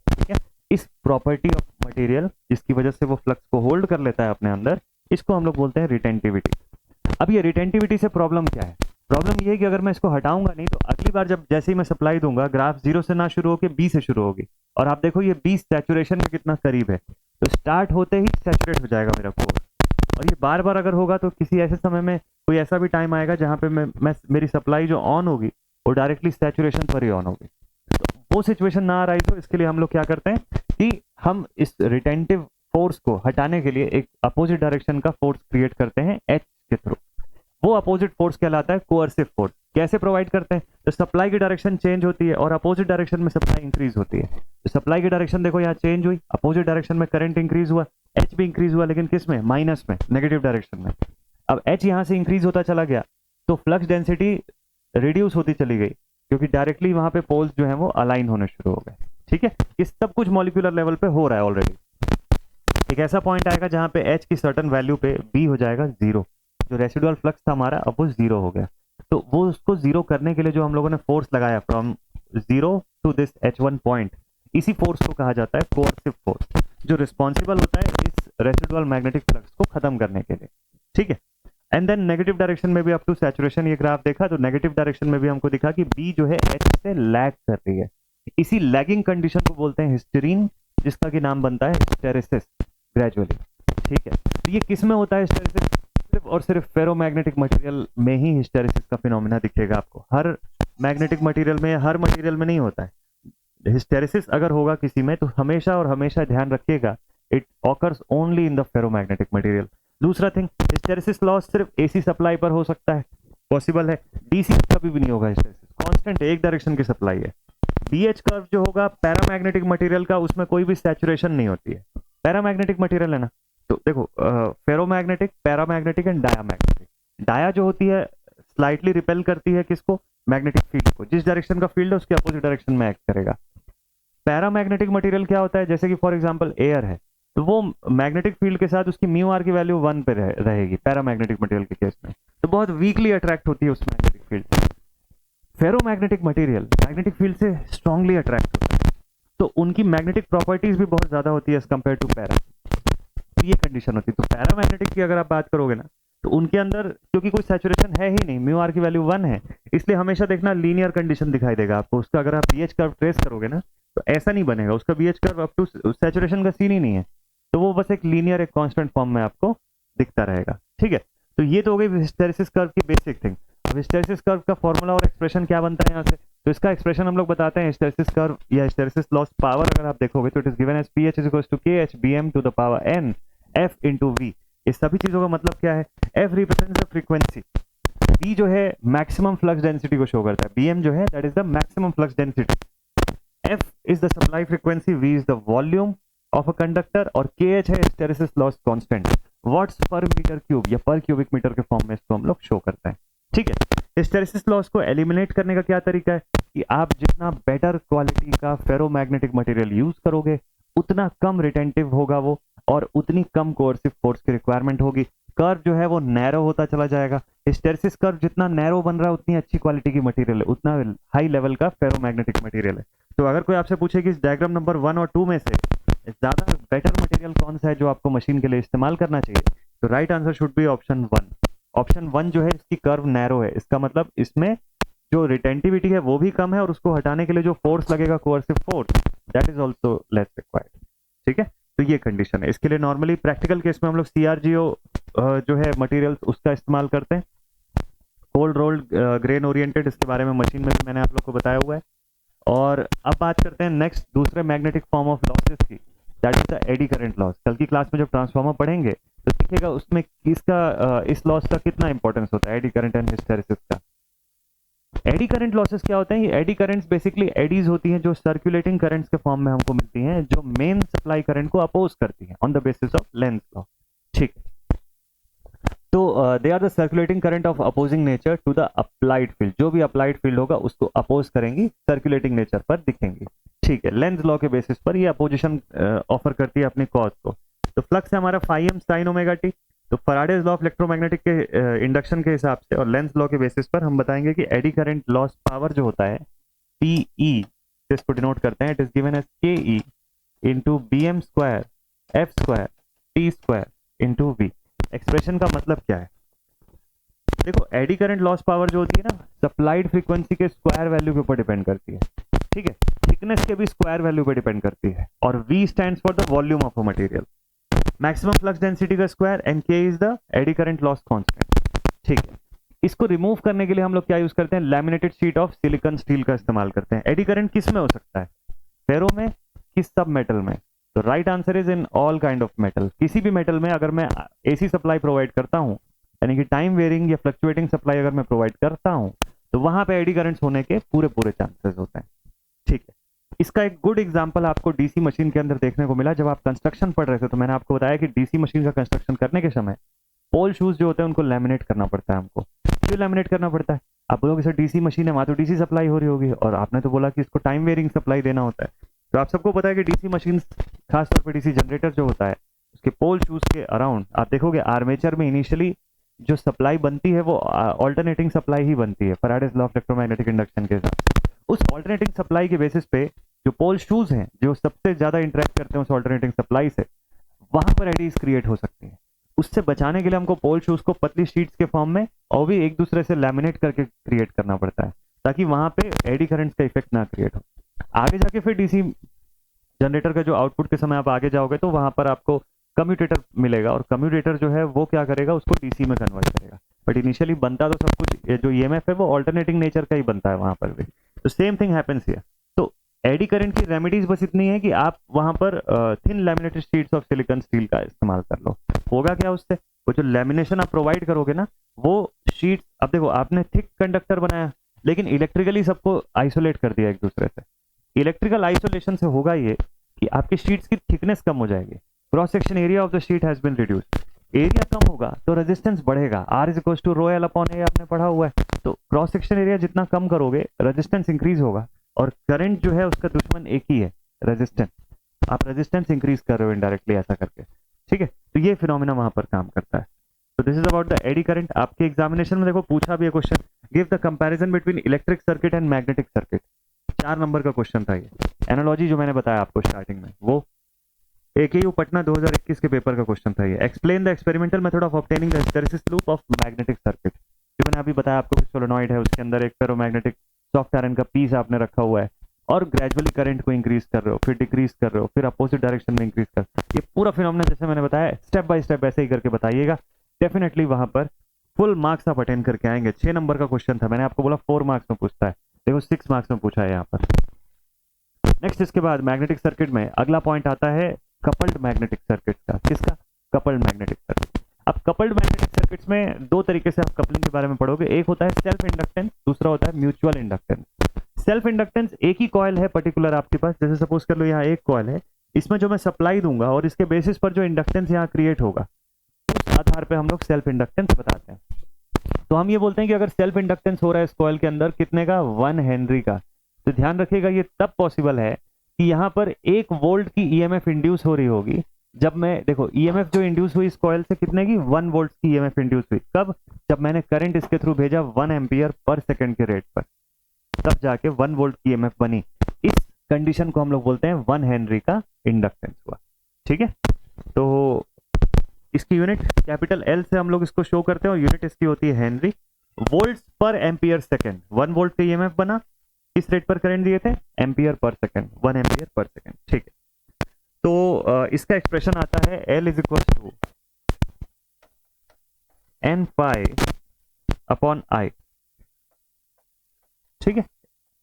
ठीक है। इस प्रॉपर्टी ऑफ मटेरियल जिसकी वजह से वो फ्लक्स को होल्ड कर लेता है अपने अंदर, इसको हम लोग बोलते हैं रिटेंटिविटी। अब ये रिटेंटिविटी से प्रॉब्लम क्या है? प्रॉब्लम ये है कि अगर मैं इसको हटाऊंगा नहीं तो अगली बार जब जैसे ही मैं सप्लाई दूंगा, ग्राफ जीरो से ना शुरू होकर बी से शुरू होगी, और आप देखो ये बी सैचुरेशन में कितना करीब है, तो स्टार्ट होते ही सैचुरेट हो जाएगा मेरा कोर। और ये बार बार अगर होगा तो किसी ऐसे समय में कोई ऐसा भी टाइम आएगा जहां पे मैं मेरी सप्लाई जो ऑन होगी वो डायरेक्टली सैचुरेशन पर ही ऑन होगी। तो वो सिचुएशन ना आ रही, तो इसके लिए हम लोग क्या करते हैं कि हम इस रिटेंटिव फोर्स को हटाने के लिए एक अपोजिट डायरेक्शन का फोर्स क्रिएट करते हैं एच के थ्रू। वो अपोजिट फोर्स कहलाता है कोअर्सिव फोर्स। कैसे प्रोवाइड करते हैं? तो सप्लाई की डायरेक्शन चेंज होती है और अपोजिट डायरेक्शन में सप्लाई इंक्रीज होती है। तो सप्लाई की डायरेक्शन देखो यहाँ चेंज हुई, अपोजिट डायरेक्शन में करंट इंक्रीज हुआ, एच भी इंक्रीज हुआ, लेकिन किस में? माइनस में, नेगेटिव डायरेक्शन में। अब एच यहाँ से इंक्रीज होता चला गया तो फ्लक्स डेंसिटी रिड्यूस होती चली गई, क्योंकि डायरेक्टली वहां पे पोल्स जो है वो अलाइन होने शुरू हो गए, ठीक है। ये सब कुछ मॉलिक्यूलर लेवल पे हो रहा है ऑलरेडी। एक ऐसा पॉइंट आएगा जहां पे एच की सर्टन वैल्यू पे बी हो जाएगा जीरो, जो रेसिडुअल फ्लक्स था हमारा अब वो जीरो हो गया। तो वो उसको जीरो करने के लिए जो हम लोगों ने फोर्स लगाया from zero to this H1 point, इसी फोर्स को कहा जाता है कोअर्सिव फोर्स, जो रिस्पॉन्सिबल होता है इस रेसिडुअल मैग्नेटिक फ्लक्स को खत्म करने के लिए, ठीक है। एंड देन नेगेटिव डायरेक्शन में भी अप टू सैचुरेशन ये ग्राफ देखा, तो नेगेटिव डायरेक्शन में भी हमको दिखा कि बी जो है एच से लैग कर रही है। इसी लैगिंग कंडीशन को बोलते हैं हिस्टेरीन, जिसका कि नाम बनता है हिस्टेरेसिस ग्रेजुअली, ठीक है। तो ये किस में होता है हिस्टेरेसिस? सिर्फ और सिर्फ फेरोमैग्नेटिक मटेरियल में ही हिस्टेरेसिस का फिनोमेना दिखेगा आपको। हर मैग्नेटिक मटेरियल में, हर मटेरियल में नहीं होता है हिस्टेरेसिस। अगर होगा किसी में तो हमेशा और हमेशा ध्यान रखिएगा, it occurs only in the ferromagnetic material. दूसरा थिंग, हिस्टेरेसिस लॉस सिर्फ एसी सप्लाई पर हो सकता है, पॉसिबल है। डीसी कभी भी नहीं होगा हिस्टेरेसिस, कांस्टेंट एक डायरेक्शन की सप्लाई है। बीएच कर्व जो होगा पैरामैग्नेटिक मटेरियल का, उसमें कोई भी सैचुरेशन नहीं होती है, पैरामैग्नेटिक मटेरियल है ना। तो देखो ferromagnetic, paramagnetic and diamagnetic. Dia जो होती है स्लाइटली रिपेल करती है किसको? मैग्नेटिक फील्ड को। जिस डायरेक्शन का फील्ड है उसके अपोजिट डायरेक्शन में एक्ट करेगा। पैरामैग्नेटिक मटेरियल क्या होता है? जैसे कि फॉर एग्जांपल एयर है, तो वो मैग्नेटिक फील्ड के साथ उसकी म्यू आर की वैल्यू 1 पे रहेगी पैरामैग्नेटिक मटेरियल के केस में, तो बहुत वीकली अट्रैक्ट होती है उस magnetic field. Ferromagnetic material magnetic field से स्ट्रांगली अट्रैक्ट होता है, तो उनकी मैग्नेटिक प्रॉपर्टीज भी बहुत ज्यादा होती है एज कम्पेयर टू पैरा। तो ये कंडीशन होती है। तो पैरामैग्नेटिक की अगर आप बात करोगे ना, तो उनके अंदर क्योंकि कोई सैचुरेशन है ही नहीं, म्यू आर की वैल्यू 1 है, इसलिए हमेशा देखना लीनियर कंडीशन दिखाई देगा आपको उसका। अगर आप बीएच कर्व ट्रेस करोगे ना तो ऐसा नहीं बनेगा, उसका BH curve up to saturation का सीन ही नहीं है, तो वो बस एक लीनियर, एक कांस्टेंट फॉर्म में आपको दिखता रहेगा, ठीक है। तो ये तो हो गई हिस्टेरेसिस कर्व की बेसिक थिंग। अब हिस्टेरेसिस कर्व का फॉर्मूला और एक्सप्रेशन क्या बनता है यहाँ से? तो इसका एक्सप्रेशन हम लोग बताते हैं। हिस्टेरेसिस कर्व या हिस्टेरेसिस लॉस पावर अगर आप देखोगे तो it is given as PH is equals to KH BM to the power N F into V. इस सभी चीजों का मतलब क्या है? F represents the frequency, B जो है मैक्सिमम फ्लक्स डेंसिटी को शो करता है, बीएम जो है that is the maximum flux density, F is the supply frequency, V is the volume of a conductor, और केएच है हिस्टेरेसिस लॉस कांस्टेंट, वाट्स पर मीटर क्यूब या पर क्यूबिक मीटर के फॉर्म में इसको हम लोग शो करते हैं, ठीक है। हिस्टेरेसिस लॉस को एलिमिनेट करने का क्या तरीका है कि आप जितना बेटर क्वालिटी का फेरोमैग्नेटिक मटेरियल यूज करोगे उतना कम रिटेंटिव होगा वो, और उतनी कम कोअर्सिव फोर्स की रिक्वायरमेंट होगी। कर्व जो है वो नैरो होता चला जाएगा। हिस्टेरेसिस कर्व जितना नैरो बन रहा है उतनी अच्छी क्वालिटी की मटेरियल है, उतना हाई लेवल का फेरोमैग्नेटिक मटेरियल है। तो अगर कोई आपसे पूछे कि इस डायग्राम नंबर 1 और 2 में से ज्यादा बेटर मटेरियल कौन सा है जो आपको मशीन के लिए इस्तेमाल करना चाहिए, तो right answer should be option 1। Option 1 जो है इसकी कर्व नैरो है, इसका मतलब इसमें जो रिटेंटिविटी है वो भी कम है, और उसको हटाने के लिए जो फोर्स लगेगा coercive force, that is also less required, ठीक है। तो ये कंडीशन है। इसके लिए नॉर्मली प्रैक्टिकल केस में हम लोग सीआरजीओ जो है मटेरियल उसका इस्तेमाल करते हैं, कोल्ड रोल्ड ग्रेन ओरिएंटेड, इसके बारे में मशीन में भी मैंने आप लोग को बताया हुआ है। और अब बात करते हैं नेक्स्ट दूसरे मैग्नेटिक फॉर्म ऑफ लॉसेस की, that is the eddy current loss. कल की क्लास में जब ट्रांसफार्मर पढ़ेंगे तो दिखेगा उसमें इसका इस लॉस का कितना इंपॉर्टेंस होता है, एडी करंट एंड हिस्टैरिसीस का। एडी करंट लॉसेस क्या होते हैं? ये एडी करंट्स बेसिकली एडीज होती हैं जो सर्कुलेटिंग करंट्स के फॉर्म में हमको मिलती हैं, जो मेन सप्लाई करंट को अपोज करती हैं on the basis of Lenz law. ठीक है, तो they are the circulating current of opposing nature to the applied field. जो भी अप्लाइड फील्ड होगा उसको अपोज करेंगी, सर्कुलेटिंग नेचर पर दिखेंगी। ठीक है, लेंज लॉ के बेसिस पर ये अपोजिशन ऑफर करती है अपनी कॉज को। तो फ्लक्स है हमारा phi M sine omega T. तो फैराडेज लॉ ऑफ इलेक्ट्रोमैग्नेटिक के इंडक्शन के हिसाब से और लेंज लॉ के बेसिस पर हम बताएंगे कि एडी करंट लॉस पावर जो होता है PE, जिसको डिनोट करते हैं, it is given as KE into BM square F square T square into V। Expression का मतलब क्या है? देखो, एडी करंट लॉस पावर जो होती है ना, सप्लाइड फ्रीक्वेंसी के स्क्वायर वैल्यू के ऊपर डिपेंड करती है। ठीक है, थिकनेस के भी स्क्वायर वैल्यू पे डिपेंड करती है। और V stands for the volume of a material, maximum flux density का square, and K is the eddy current loss constant. ठीक है, इसको रिमूव करने के लिए हम लोग क्या यूज करते हैं? Laminated sheet of silicon steel का इस्तेमाल करते हैं। एडी करंट किस में हो सकता है? फेरो में, किस सब मेटल में? तो right answer is in all kind of metal. किसी भी मेटल में अगर मैं AC सप्लाई प्रोवाइड करता हूं, यानी कि टाइम वेरिंग या फ्लक्चुएटिंग सप्लाई अगर मैं प्रोवाइड करता हूं, तो वहां पे एडी करंट्स होने के पूरे चांसेस होते हैं। ठीक है, इसका एक गुड एग्जांपल आपको डीसी मशीन के अंदर देखने को मिला। जब आप कंस्ट्रक्शन पढ़ रहे थे तो मैंने आपको बताया कि डीसी मशीन का कंस्ट्रक्शन करने के समय पोल शूज जो होते हैं उनको लैमिनेट करना पड़ता है हमको। क्यों लैमिनेट करना पड़ता है? आप बोलोगे सर डीसी मशीन है, वहां तो डीसी सप्लाई हो रही होगी, और आपने तो बोला कि इसको टाइम वेरिंग सप्लाई देना होता है। तो आप सबको पता है कि डीसी मशीन, खासतौर पर डीसी जनरेटर जो होता है, उसके पोल शूज के अराउंड आप देखोगे आर्मेचर में इनिशियली जो सप्लाई बनती है वो ऑल्टरनेटिंग सप्लाई ही बनती है, Faraday's law of electromagnetic induction के हिसाब से। उस ऑल्टरनेटिंग सप्लाई के बेसिस पे जो पोल शूज हैं, जो सबसे ज्यादा इंटरेक्ट करते हैं उस ऑल्टरनेटिंग सप्लाई से, वहां पर एडीज क्रिएट हो सकती है। उससे बचाने के लिए हमको पोल शूज को पतली शीट्स के फॉर्म में और भी एक दूसरे से लैमिनेट करके क्रिएट करना पड़ता है, ताकि वहां पे एडी करंट्स का इफेक्ट ना क्रिएट हो। आगे जाके फिर डीसी जनरेटर का जो आउटपुट के समय आप आगे जाओगे तो वहां पर आपको कम्यूटेटर मिलेगा, और कम्यूटेटर जो है वो क्या करेगा, उसको डीसी में कन्वर्ट करेगा। बट इनिशियली बनता तो सब कुछ, जो ईएमएफ है वो ऑल्टरनेटिंग नेचर का ही बनता है वहां पर भी। तो सेम थिंग हैपेंस हियर। तो एडी करंट की रेमेडीज बस इतनी है कि आप वहां पर thin laminated sheets of silicon steel का इस्तेमाल कर लो। होगा क्या उससे? वो जो लैमिनेशन आप प्रोवाइड करोगे ना, वो शीट, अब देखो आपने थिक कंडक्टर बनाया लेकिन इलेक्ट्रिकली सबको आइसोलेट कर दिया एक दूसरे से। इलेक्ट्रिकल आइसोलेशन से होगा ये कि आपकी शीट्स की थिकनेस कम हो जाएगी, cross section area of the sheet has been reduced. Area कम होगा तो रेजिस्टेंस बढ़ेगा, R is equal to rho L upon A, आपने पढ़ा हुआ है। तो क्रॉस सेक्शन एरिया जितना कम करोगे रेजिस्टेंस इंक्रीज होगा, और करंट जो है उसका दुश्मन एक ही है, रेजिस्टेंस। आप रेजिस्टेंस इंक्रीज कर रहे हो इनडायरेक्टली ऐसा करके। ठीक है, तो ये फिनोमिना वहां पर काम करता है। तो this is about the eddy current. आपके एग्जामिनेशन में देखो पूछा भी है question, give the comparison between electric circuit and magnetic circuit. 4 number का क्वेश्चन था ये। एनालॉजी जो मैंने बताया आपको स्टार्टिंग में, वो AKU पटना 2021 के पेपर का क्वेश्चन था ये। Explain the experimental method of obtaining the hysteresis loop of magnetic circuit. जो मैंने अभी बताया आपको, सोलेनॉइड है, उसके अंदर एक फेरोमैग्नेटिक सॉफ्ट आयरन का पीस आपने रखा हुआ है, और ग्रेजुअली करंट को इंक्रीज कर रहे हो, फिर डिक्रीज कर रहे हो, फिर अपोजिट डायरेक्शन में इंक्रीज कर। ये पूरा फिनोमेना जैसे मैंने बताया स्टेप बाय स्टेप ऐसे ही करके बताइएगा, डेफिनेटली वहां पर फुल मार्क्स आप अटेंड करके आएंगे। 6 नंबर का क्वेश्चन था, मैंने आपको बोला 4 मार्क्स में पूछता है, देखो 6 मार्क्स में पूछा है यहाँ पर। नेक्स्ट इसके बाद मैग्नेटिक सर्किट में अगला पॉइंट आता है कपल्ड मैग्नेटिक सर्किट का। किसका? Coupled magnetic circuit. अब कपल्ड मैग्नेटिक सर्किट्स में 2 तरीके से आप कपलिंग के बारे में पढ़ोगे। एक होता है सेल्फ इंडक्टेंस, दूसरा होता है म्यूचुअल इंडक्टेंस। सेल्फ इंडक्टेंस, एक ही कॉइल है पर्टिकुलर आपके पास, जैसे सपोज कर लो यहाँ एक कॉइल है, इसमें जो मैं सप्लाई दूंगा और इसके बेसिस पर जो इंडक्टेंस यहाँ क्रिएट होगा, उस आधार पे हम लोग सेल्फ इंडक्टेंस बताते हैं। तो हम ये बोलते हैं कि अगर सेल्फ इंडक्टेंस हो रहा है इस कॉइल के अंदर कितने का, 1 हेनरी का, तो ध्यान रखिएगा ये तब पॉसिबल है कि यहाँ पर 1 वोल्ट की ईएमएफ इंड्यूस हो रही होगी। जब मैं, देखो ईएमएफ जो इंड्यूस हुई इस कॉइल से कितने की, 1 वोल्ट की ईएमएफ इंड्यूस हुई। कब? जब मैंने करंट इसके थ्रू भेजा 1 एम्पियर पर सेकंड के रेट पर, तब जाके 1 वोल्ट की ईएमएफ बनी। इस कंडीशन को हम लोग बोलते हैं 1 हेनरी का इंडक्टेंस हुआ। ठीक है, तो इसकी यूनिट कैपिटल L से हम लोग इसको शो करते हैं, और यूनिट इसकी होती है हेनरी। वोल्ट्स पर एम्पियर सेकंड, 1 वोल्ट का ईएमएफ बना, किस रेट पर करंट दिए थे, ampere per second, 1 ampere per second. ठीक है, तो इसका एक्सप्रेशन आता है L is equal to N pi upon I। ठीक है,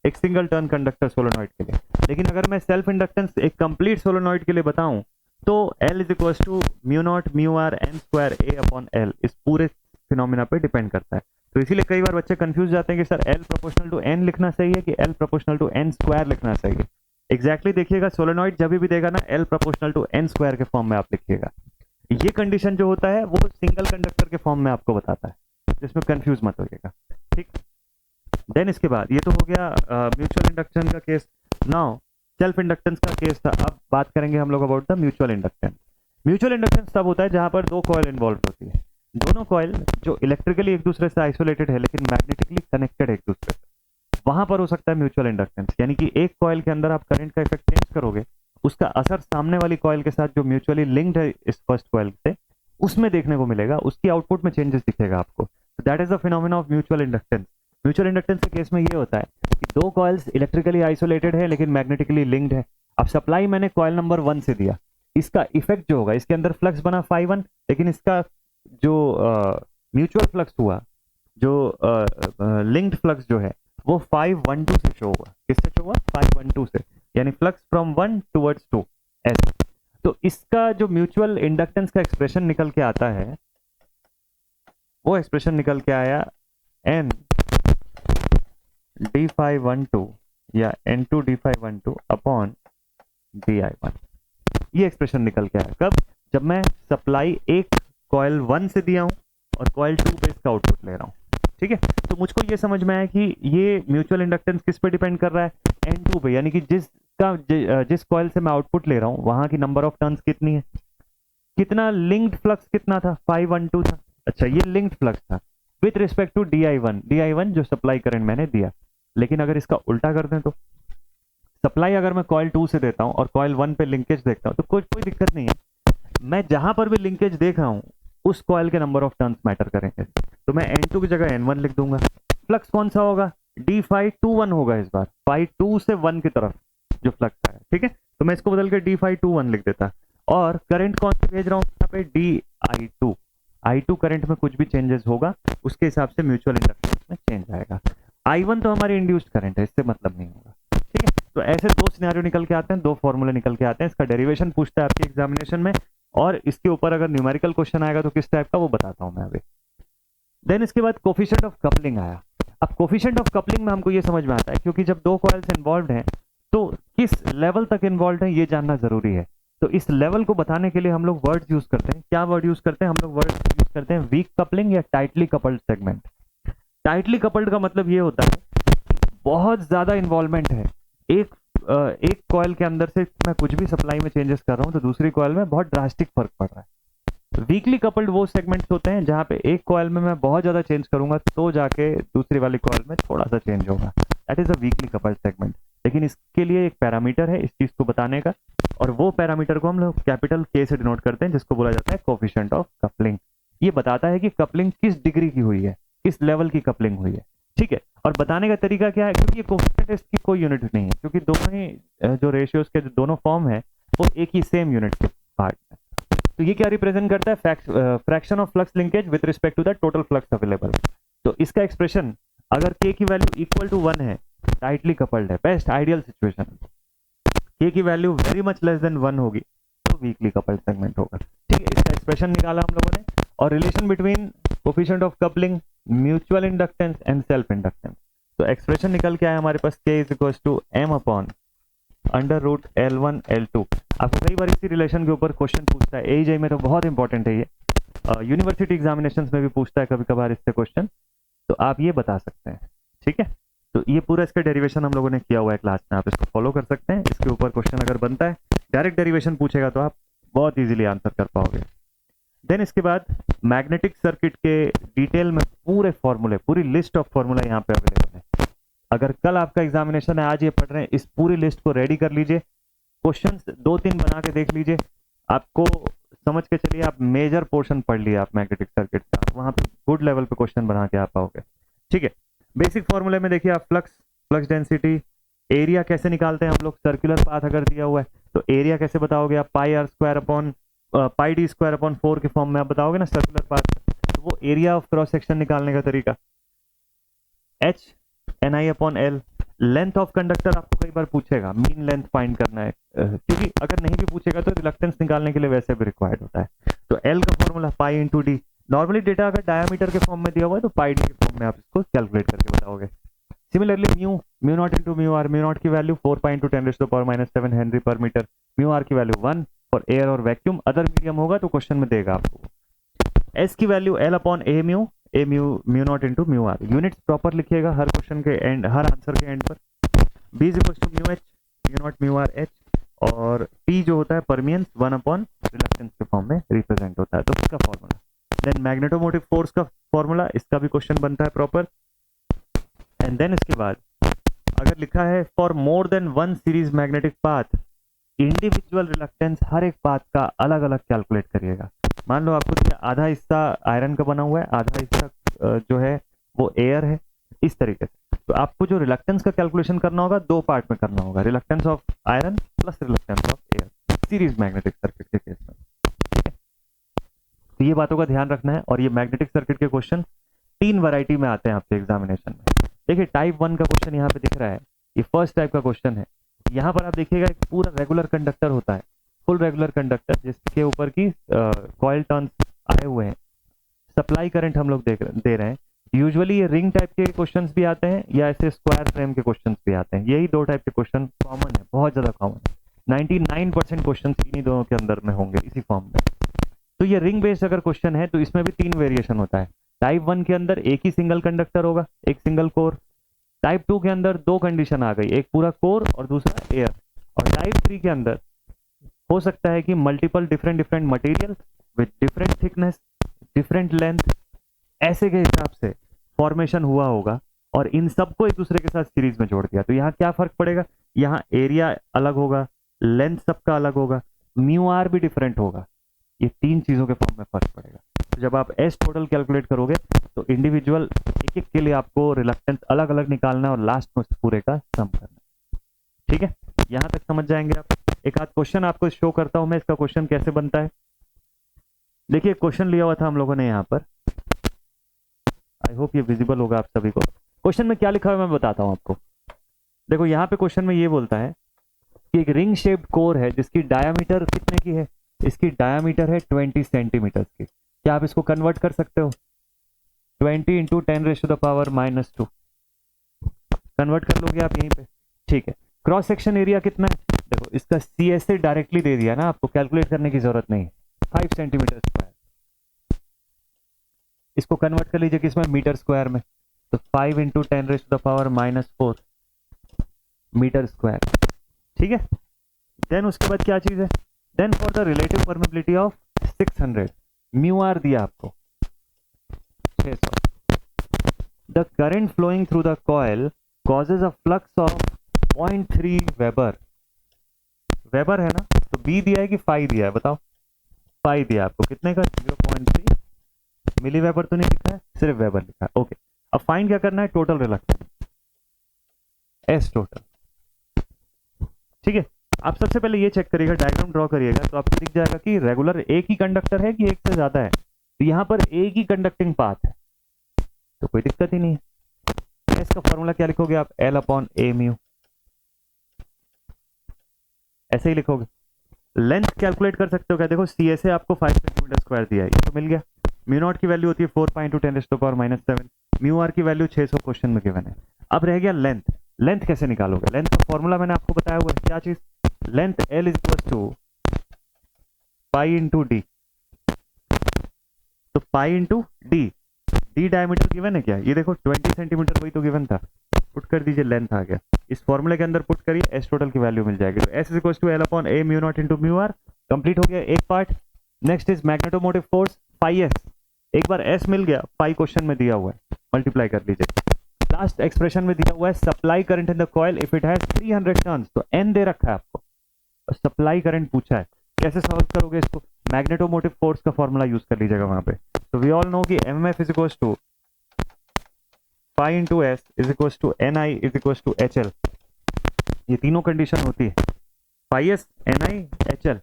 एक सिंगल टर्न कंडक्टर सोलेनॉइड के लिए। लेकिन अगर मैं सेल्फ इंडक्टेंस एक कंप्लीट सोलेनॉइड के लिए बताऊं तो L is equal to mu naught mu R N square A upon L, इस पूरे फिनोमिना पे डिपेंड करता है। तो इसीलिए कई बार बच्चे कंफ्यूज जाते हैं कि sir L proportional to n लिखना सही है कि L proportional to n square लिखना सही है। एग्जैक्टली देखिएगा, सोलेनॉइड जब भी देगा ना L proportional to n square के फॉर्म में आप लिखिएगा। ये कंडीशन जो होता है वो सिंगल कंडक्टर के फॉर्म में आपको बताता है, जिसमें कंफ्यूज मत होइएगा, ठीक। देन इसके बाद ये तो हो गया म्यूचुअल इंडक्शन का केस। नाउ सेल्फ इंडक्टेंस का केस था, अब बात करेंगे हम लोग about the mutual inductance. Mutual inductance तब होता है जहां पर दो कॉइल इन्वॉल्व होती है, दोनों कॉइल जो इलेक्ट्रिकली एक दूसरे से आइसोलेटेड है लेकिन मैग्नेटिकली कनेक्टेड है एक दूसरे से, वहां पर हो सकता है म्यूचुअल इंडक्टेंस। यानी कि एक कॉइल के अंदर आप करंट का इफेक्ट चेंज करोगे, उसका असर सामने वाली कॉइल के साथ जो म्यूचुअली लिंक्ड है इस फर्स्ट कॉइल से, उसमें देखने को मिलेगा, उसकी आउटपुट में चेंजेस दिखेगा आपको। That is the phenomena of mutual inductance. Mutual inductance के केस में ये होता है कि दो कॉइल्स इलेक्ट्रिकली आइसोलेटेड है लेकिन मैग्नेटिकली लिंक्ड है। अब सप्लाई मैंने कॉइल नंबर 1 से दिया, इसका इफेक्ट जो होगा, इसके अंदर फ्लक्स बना φ1, लेकिन इसका जो म्यूचुअल फ्लक्स हुआ, जो लिंक्ड फ्लक्स जो है वो 512 से शो हुआ। किससे शो हुआ? 512 से, यानी फ्लक्स फ्रॉम 1 टुवर्ड्स 2 ऐसे। तो इसका जो म्यूचुअल इंडक्टेंस का एक्सप्रेशन निकल के आता है, वो एक्सप्रेशन निकल के आया n d∅12 या n2 d∅12 अपॉन di1। ये एक्सप्रेशन निकल के आया कब? जब मैं सप्लाई एक कॉइल 1 से दिया हूं और कॉइल 2 पे इसका आउटपुट ले रहा हूं, ठीक है। तो मुझको ये समझ में आया कि ये म्यूचुअल इंडक्टेंस किस पे डिपेंड कर रहा है? n2 पे, यानी कि जिस कॉइल से मैं आउटपुट ले रहा हूं वहां की नंबर ऑफ टर्न्स कितनी है, कितना लिंक्ड फ्लक्स कितना था, 512 था। अच्छा, ये लिंक्ड फ्लक्स था विथ रिस्पेक्ट टू di1 जो सप्लाई करंट मैंने दिया। लेकिन अगर इसका उल्टा कर दें तो सप्लाई अगर मैं कॉइल 2 से देता हूं और कॉइल 1 पे लिंकेज देखता हूं तो कोई दिक्कत नहीं है। मैं जहां पर भी लिंकेज देख रहा हूं उस कॉइल के नंबर ऑफ टर्न्स मैटर करेंगे। तो मैं n2 की जगह n1 लिख दूंगा। फ्लक्स कौन सा होगा? d∅21 होगा इस बार, φ2 से 1 की तरफ जो फ्लक्स है, ठीक है। तो मैं इसको बदल के d∅21 लिख देता। और करंट कौन सी भेज रहा हूं यहाँ पे? di2। i2 करंट में कुछ भी चेंजेस होगा उसके हिसाब से म्यूचुअल इंडक्टेंस में चेंज आएगा। i1 तो हमारी इंड्यूस्ड करंट है, इससे मतलब नहीं होगा, ठीक है। तो ऐसे दो सिनेरियो निकल के आते हैं, दो फॉर्मूले निकल के आते हैं। इसका डेरिवेशन पूछता है आपके एग्जामिनेशन में, और इसके ऊपर अगर न्यूमेरिकल क्वेश्चन आएगा तो किस टाइप का वो बताता हूं मैं अभी। देन इसके बाद कोफिशिएंट ऑफ कपलिंग आया। अब कोफिशिएंट ऑफ कपलिंग में हमको ये समझ में आता है, क्योंकि जब दो कॉइल्स इन्वॉल्व हैं तो किस लेवल तक इन्वॉल्व है ये जानना जरूरी है। तो इस लेवल को बताने के लिए हम लोग वर्ड्स यूज करते हैं। क्या वर्ड यूज करते हैं हम लोग? वर्ड यूज करते हैं वीक कपलिंग या tightly coupled segment. Tightly coupled का मतलब ये होता है बहुत ज्यादा इन्वॉल्वमेंट है, एक कॉइल के अंदर से मैं कुछ भी सप्लाई में चेंजेस कर रहा हूं तो दूसरी कॉइल में बहुत ड्रास्टिक फर्क पड़ रहा है। वीकली कपल्ड वो सेगमेंट्स होते हैं जहां पे एक कॉइल में मैं बहुत ज्यादा चेंज करूंगा तो जाके दूसरी वाली कॉइल में थोड़ा सा चेंज होगा। That is a weekly coupled segment. लेकिन इसके लिए एक पैरामीटर है इस चीज को बताने का, और वो पैरामीटर को हम लोग कैपिटल K से डिनोट करते हैं, जिसको बोला जाता है कोफिशिएंट ऑफ कपलिंग। ये बताता है कि कपलिंग किस डिग्री की हुई है, किस लेवल की कपलिंग हुई है, ठीक है। और बताने का तरीका क्या है? क्योंकि ये कोफिशिएंट है, इसकी कोई यूनिट नहीं है, क्योंकि दोनों ही जो रेशियोज के दोनों फॉर्म है वो एक ही सेम यूनिट के पार्ट है। तो ये क्या रिप्रेजेंट करता है? Fraction of flux linkage with respect to the total flux available. तो इसका एक्सप्रेशन अगर K की वैल्यू इक्वल टू 1 है, टाइटली कपल्ड है, बेस्ट आइडियल सिचुएशन। K की value very much less than 1 होगी तो वीकली कपल्ड सेगमेंट होगा, ठीक है। इसका एक्सप्रेशन निकाला हम लोगों ने, और relation between coefficient of coupling, mutual inductance and self inductance. तो एक्सप्रेशन निकल के आया हमारे पास K is equal to m upon under root L1 L2। आपको कई बार इसी रिलेशन के ऊपर क्वेश्चन पूछता है, AJ में तो बहुत इंपॉर्टेंट है ये, यूनिवर्सिटी एग्जामिनेशन में भी पूछता है कभी कभार इससे क्वेश्चन, तो आप ये बता सकते हैं, ठीक है। तो ये पूरा इसका डेरिवेशन हम लोगों ने किया हुआ है क्लास में, आप इसको फॉलो कर सकते हैं। इसके ऊपर क्वेश्चन अगर बनता है, डायरेक्ट डेरिवेशन पूछेगा तो आप बहुत इजीली आंसर कर पाओगे। देन इसके बाद मैग्नेटिक सर्किट के डिटेल में पूरे फॉर्मूले, पूरी लिस्ट ऑफ फॉर्मूला यहाँ पे अवेलेबल है। अगर कल आपका एग्जामिनेशन है, आज ये पढ़ रहे हैं, इस पूरी लिस्ट को रेडी कर लीजिए, क्वेश्चंस 2-3 बना के देख लीजिए, आपको समझ के चलिए आप मेजर पोर्शन पढ़ लिया आप मैग्नेटिक सर्किट का, वहां पे गुड लेवल पे क्वेश्चन बना के आ पाओगे, ठीक है। बेसिक फॉर्मूले में देखिए आप फ्लक्स डेंसिटी, एरिया कैसे निकालते हैं हम लोग? सर्कुलर पाथ अगर दिया हुआ है तो एरिया कैसे बताओगे आप? πr² अपॉन πd² अपॉन 4 के फॉर्म में आप बताओगे ना सर्कुलर पाथ। तो वो एरिया ऑफ क्रॉस सेक्शन निकालने का तरीका, H N I upon L. Length of conductor आपको कई बार पूछेगा, मीन लेंथ फाइंड करना है, क्योंकि अगर नहीं भी पूछेगा तो रिलक्टेंस निकालने के लिए वैसे भी रिक्वायर्ड होता है। तो एल का फॉर्मूला पाई इंटू डी। नॉर्मली डेटा अगर डायमीटर के फॉर्म में दिया हुआ है तो पाई डी के फॉर्म में आप इसको कैलकुलेट करके बताओगे। Similarly mu naught into mu naught की वैल्यू 4 पाई इंटू 10⁻⁷ हेनरी पर मीटर, म्यू आर की वैल्यू 1 और एयर और वैक्यूम अदर मीडियम होगा तो क्वेश्चन में देगा आपको। एस की value L upon A mu naught into mu R. Units proper लिखिएगा हर क्वेश्चन के एंड, हर आंसर के एंड पर। B is equal to mu H mu naught mu R H, और पी जो होता है परमियंस 1 अपॉन रिलक्टेंस के फॉर्म में रिप्रेजेंट होता है, तो इसका फॉर्मूला। देन मैग्नेटोमोटिव फोर्स का फॉर्मूला, इसका भी क्वेश्चन बनता है प्रॉपर। एंड देन इसके बाद अगर लिखा है for more than one series magnetic path, individual reluctance हर एक पाथ का अलग अलग कैलकुलेट करिएगा। मान लो आपको दिया आधा हिस्सा आयरन का बना हुआ है, आधा हिस्सा जो है वो एयर है, इस तरीके से। तो आपको जो रिलक्टेंस का कैलकुलेशन करना होगा दो पार्ट में करना होगा, reluctance of iron plus reluctance of air, series magnetic circuit के केस में। ठीक है, तो ये बातों का ध्यान रखना है। और ये मैग्नेटिक सर्किट के क्वेश्चन 3 वैरायटी में आते हैं आपके एग्जामिनेशन में। देखिए टाइप 1 का क्वेश्चन यहाँ पे दिख रहा है, ये फर्स्ट टाइप का क्वेश्चन है। यहाँ पर आप देखिएगा एक पूरा रेगुलर कंडक्टर होता है, फुल रेगुलर कंडक्टर, जिसके ऊपर की कॉइल टर्न्स आए हुए हैं, सप्लाई करंट हम लोग दे रहे हैं। यूजुअली ये रिंग टाइप के क्वेश्चंस भी आते हैं या ऐसे स्क्वायर फ्रेम के क्वेश्चंस भी आते हैं। यही 2 टाइप के क्वेश्चन कॉमन है, बहुत ज्यादा कॉमन है। 99% क्वेश्चन इन्हीं दोनों के अंदर में होंगे, इसी फॉर्म में। तो ये रिंग बेस्ड अगर क्वेश्चन है तो इसमें भी 3 वेरिएशन होता है। टाइप 1 के अंदर एक ही सिंगल कंडक्टर होगा, एक सिंगल कोर। टाइप 2 के अंदर 2 कंडीशन आ गई, एक पूरा कोर और दूसरा एयर। और टाइप 3 के अंदर हो सकता है कि multiple different material with different thickness, different length, ऐसे के हिसाब से फॉर्मेशन हुआ होगा और इन सबको एक दूसरे के साथ सीरीज में जोड़ दिया। तो यहाँ क्या फर्क पड़ेगा, यहाँ एरिया अलग होगा, लेंथ सबका अलग होगा, म्यू आर भी डिफरेंट होगा। ये 3 चीजों के फॉर्म में फर्क पड़ेगा। तो जब आप एस टोटल कैलकुलेट करोगे तो इंडिविजुअल एक एक के लिए आपको रिलक्टेंस अलग अलग निकालना है और लास्ट में उस पूरे का सम करना है। ठीक है, यहां तक समझ जाएंगे आप। एक आध क्वेश्चन आपको शो करता हूं मैं, इसका क्वेश्चन कैसे बनता है। देखिए क्वेश्चन लिया हुआ था हम लोगों ने यहाँ पर, आई होप ये विजिबल होगा आप सभी को। क्वेश्चन में क्या लिखा हुआ है मैं बताता हूं आपको। देखो यहाँ पे क्वेश्चन में ये बोलता है कि एक रिंग शेप्ड कोर है जिसकी डायामीटर कितने की है, इसकी डायामीटर है 20 सेंटीमीटर की। क्या आप इसको कन्वर्ट कर सकते हो, 20 इंटू 10⁻⁻²। कन्वर्ट कर लोगे आप यहीं पे। ठीक है, क्रॉस सेक्शन एरिया कितना है, देखो इसका सी एस से डायरेक्टली दे दिया ना, आपको कैलकुलेट करने की जरूरत नहीं, 5 सेंटीमीटर स्क्वायर। इसको कन्वर्ट कर लीजिए किसमें, मीटर स्क्वायर में। तो 5 इंटू 10⁻⁻4 मीटर स्क्वायर। ठीक है, देन उसके बाद क्या चीज है, then for the relative permeability of 600, mu R दिया आपको 600। The current flowing through the coil causes a flux of 0.3 weber. Weber है ना, तो बी दिया है कि फाई दिया है, बताओ। फाई दिया आपको कितने का, 0.3 मिली वेबर तो नहीं लिखा है, सिर्फ वेबर लिखा है। ओके, अब फाइंड क्या करना है, टोटल रिलक्टेंस, एस टोटल। ठीक है, आप सबसे पहले ये चेक करिएगा, डायग्राम ड्रॉ करिएगा तो आपको दिख जाएगा कि रेगुलर एक ही कंडक्टर है कि एक से ज्यादा है। तो यहाँ पर एक ही कंडक्टिंग पाथ है तो कोई दिक्कत ही नहीं है। इसका फॉर्मूला क्या लिखोगे आप, एल अपॉन ए म्यू, ऐसे ही लिखोगे। लेंथ कैलकुलेट कर सकते हो क्या, देखो सी एस ए आपको 5 सेंटीमीटर स्क्वायर दिया है, ये तो मिल गया। म्यू नॉट की वैल्यू होती है 4 पाई इंटू 10⁻⁻7, म्यू आर की वैल्यू 600 क्वेश्चन में गिवन है। अब रह गया लेंथ, लेंथ कैसे निकालोगे। लेंथ का फॉर्मूला मैंने आपको बताया हुआ है, क्या चीज, length L is equal to pi into D. तो pi into D, D diameter given है क्या, ये देखो 20 सेंटीमीटर वही तो गिवन था, पुट कर दीजिए, लेंथ आ गया। इस फॉर्मूले के अंदर पुट करिए, एस टोटल की वैल्यू मिल जाएगी। तो S is equal to L upon A mu naught into mu R. Complete हो गया एक part. Next is magnetomotive force, phi S. एक बार एस मिल गया, फाई क्वेश्चन में दिया हुआ है, मल्टीप्लाई कर लीजिए। लास्ट एक्सप्रेशन में दिया हुआ है supply current in the coil if it has 300 turns, तो एन दे रखा है आपको, सप्लाई करंट पूछा है। कैसे सॉल्व करोगे इसको, मैग्नेटोमोटिव फोर्स का फॉर्मूला यूज कर लीजिएगा वहां पे। तो वी ऑल नो कि MF is equal to phi into S is equal to N I is equal to H L. ये तीनों कंडीशन होती है, phi S, N I, H L.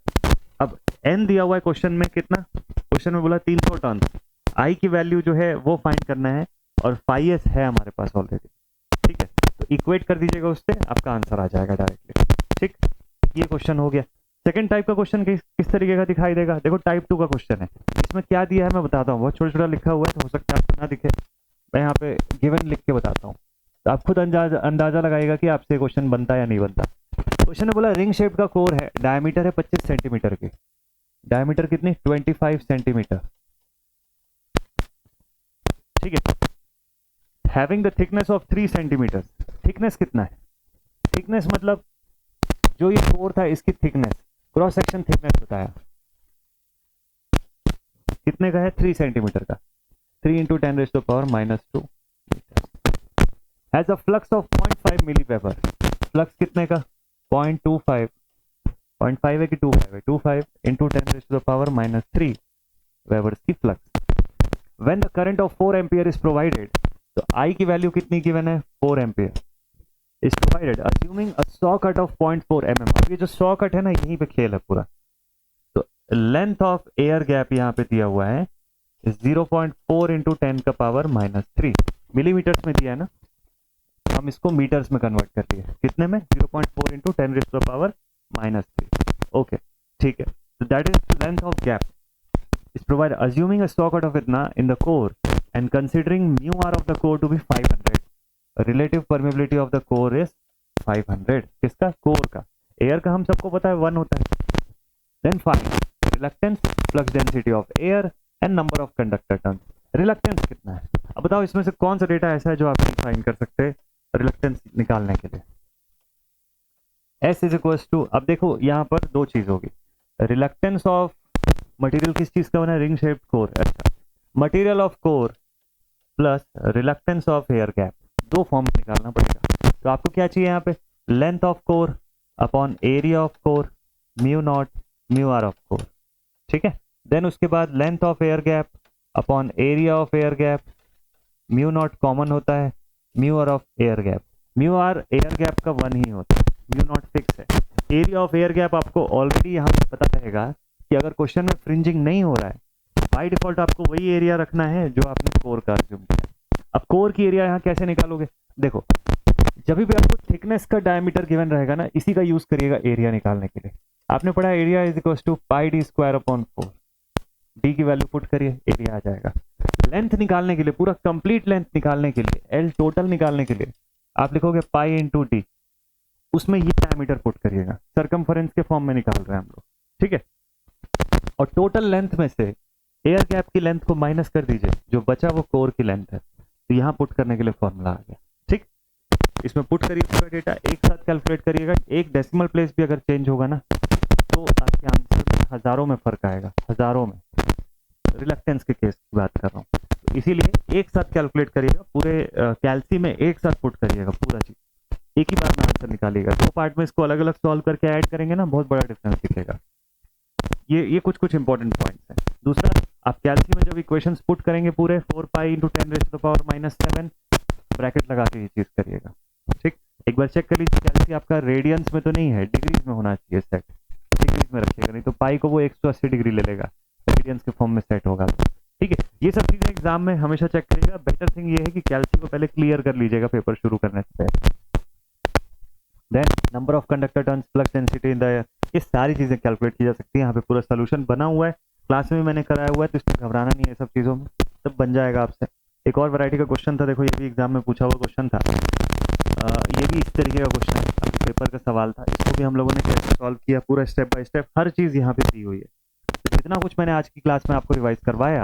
अब एन दिया हुआ है क्वेश्चन में कितना, क्वेश्चन में बोला 300 टर्न, आई की वैल्यू जो है वो फाइंड करना है और फाई एस है हमारे पास ऑलरेडी। ठीक है, इक्वेट कर दीजिएगा उससे, आपका आंसर आ जाएगा डायरेक्टली। ठीक, ये क्वेश्चन हो गया। सेकंड टाइप का क्वेश्चन किस तरीके का दिखाई देगा, देखो टाइप 2 का क्वेश्चन है। इसमें क्या दिया है मैं बताता हूँ, बहुत छोटा छोटा लिखा हुआ है तो हो सकता है आपको ना दिखे, मैं यहाँ पे गिवन लिख के बताता हूँ, तो आप खुद अंदाजा लगाएगा कि आपसे क्वेश्चन बनता है या नहीं बनता। क्वेश्चन ने बोला रिंग शेप का कोर है, डायमीटर है 25 सेंटीमीटर की, डायमीटर कितनी 25 सेंटीमीटर, ठीक है। Having the thickness of 3 centimetre, thickness कितना है, थिकनेस मतलब जो ये कोर था इसकी थिकनेस, क्रॉस सेक्शन थिकनेस बताया कितने का है 3 सेंटीमीटर का, 3 into 10⁻⁻²। Has a flux of 0.5 milli weber, flux कितने का 0.25, 0.5 है कि 25 है, 25 इंटू 10⁻³ वेबर्स की flux. When the current of 4 ampere is provided, तो आई की वैल्यू कितनी गिवन है 4 ampere is provided, assuming a saw cut of 0.4 mm। अब ये जो सॉ कट है ना यहीं पे खेल है पूरा, तो लेंथ ऑफ एयर गैप यहाँ पे दिया हुआ है 0.4 इंटू 10⁻³ मिलीमीटर्स में दिया है ना, हम इसको मीटर्स में कन्वर्ट कर लिए, कितने में 0.4 इंटू 10⁻³ ओके, ठीक है। तो that is length of gap is provided assuming a saw cut of itna in the core and considering mu r of the core to be 500, relative permeability of the core is 500, किसका core का, air का हम सबको पता है 1 होता है। then find reluctance, flux density of air and number of conductor turns, reluctance कितना है, अब बताओ इसमें से कौन सा डेटा ऐसा है जो आप फाइंड कर सकते हैं रिलक्टेंस निकालने के लिए। S इज इक्वल टू, अब देखो यहाँ पर दो चीज होगी, रिलक्टेंस ऑफ मटेरियल किस चीज का बना है रिंग शेप्ड कोर, अच्छा material of core plus reluctance of air gap, दो फॉर्म में निकालना पड़ेगा। तो आपको क्या चाहिए यहाँ पे length of core upon area of core mu naught mu R of core, ठीक है। देन उसके बाद length of air gap upon area of air gap, mu naught common होता है, mu R of air gap, mu R air gap का 1 ही होता है, mu naught fix है। एरिया ऑफ एयर गैप आपको ऑलरेडी यहाँ पे पता रहेगा कि अगर क्वेश्चन में फ्रिंजिंग नहीं हो रहा है बाय डिफॉल्ट आपको वही एरिया रखना है जो आपने कोर का अज्यूम किया। अब कोर की एरिया यहाँ कैसे निकालोगे, देखो जब भी आपको थिकनेस का डायमीटर गिवन रहेगा ना इसी का यूज करिएगा एरिया निकालने के लिए। आपने पढ़ा area is equal to pi D square upon 4, D की वैल्यू पुट करिए एरिया आ जाएगा। लेंथ निकालने के लिए पूरा कंप्लीट लेंथ निकालने के लिए एल टोटल निकालने के लिए आप लिखोगे पाई इंटू डी, उसमें ये डायमीटर पुट करिएगा, सरकमफरेंस के फॉर्म में निकाल रहे हैं हम लोग, ठीक है। और टोटल लेंथ में से एयर गैप की लेंथ को माइनस कर दीजिए, जो बचा वो कोर की लेंथ है, तो यहाँ पुट करने के लिए फॉर्मूला आ गया, ठीक। इसमें पुट करिए पूरा डेटा एक साथ कैलकुलेट करिएगा, एक डेसिमल प्लेस भी अगर चेंज होगा ना तो आपके आंसर में हजारों में फर्क आएगा, हजारों में, रिलक्टेंस के केस की बात कर रहा हूँ। तो इसीलिए एक साथ कैलकुलेट करिएगा, पूरे कैल्सी में एक साथ पुट करिएगा पूरा चीज, एक ही बार में आंसर निकालिएगा। दो पार्ट में इसको अलग अलग सॉल्व करके ऐड करेंगे ना बहुत बड़ा डिफरेंस दिखेगा। ये कुछ इंपॉर्टेंट पॉइंट्स हैं। दूसरा आप कैल्सी में जब इक्वेशंस पुट करेंगे पूरे 4 पाई इंटू 10⁻⁻⁷ ब्रैकेट लगा के ये चीज करिएगा, ठीक। एक बार चेक कर लीजिए कैल्सी आपका रेडियंस में तो नहीं है, डिग्रीज में होना चाहिए सेट, डिग्रीज में रखिएगा, नहीं तो पाई को वो 180 डिग्री ले लेगा, रेडियंस के फॉर्म में सेट होगा, ठीक है। ये सब चीजें एग्जाम में हमेशा चेक करिएगा। बेटर थिंग ये है कि कैल्सी को पहले क्लियर कर लीजिएगा पेपर शुरू करने से पहले। Then number of conductor turns, flux density in the air, ये सारी चीजें कैलकुलेट की जा सकती है। यहाँ पे पूरा सोल्यूशन बना हुआ है, क्लास में मैंने कराया हुआ है, तो इसमें घबराना नहीं है, सब चीजों में सब बन जाएगा आपसे। एक और वैरायटी का क्वेश्चन था, देखो ये भी एग्जाम में पूछा हुआ क्वेश्चन था, ये भी इस तरीके का क्वेश्चन है, पेपर का सवाल था, इसको भी हम लोगों ने कैसे सॉल्व किया पूरा स्टेप बाय स्टेप, हर चीज यहाँ पे दी हुई है। तो जितना कुछ मैंने आज की क्लास में आपको रिवाइज करवाया,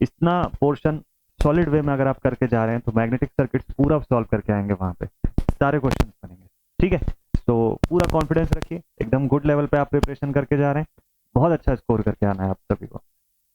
इतना पोर्शन सॉलिड वे में अगर आप करके जा रहे हैं तो मैग्नेटिक सर्किट्स पूरा सॉल्व करके आएंगे, वहां पे सारे क्वेश्चन बनेंगे, ठीक है। तो पूरा कॉन्फिडेंस रखिए, एकदम गुड लेवल पे आप प्रिपरेशन करके जा रहे हैं, बहुत अच्छा स्कोर करके आना है आप सभी को।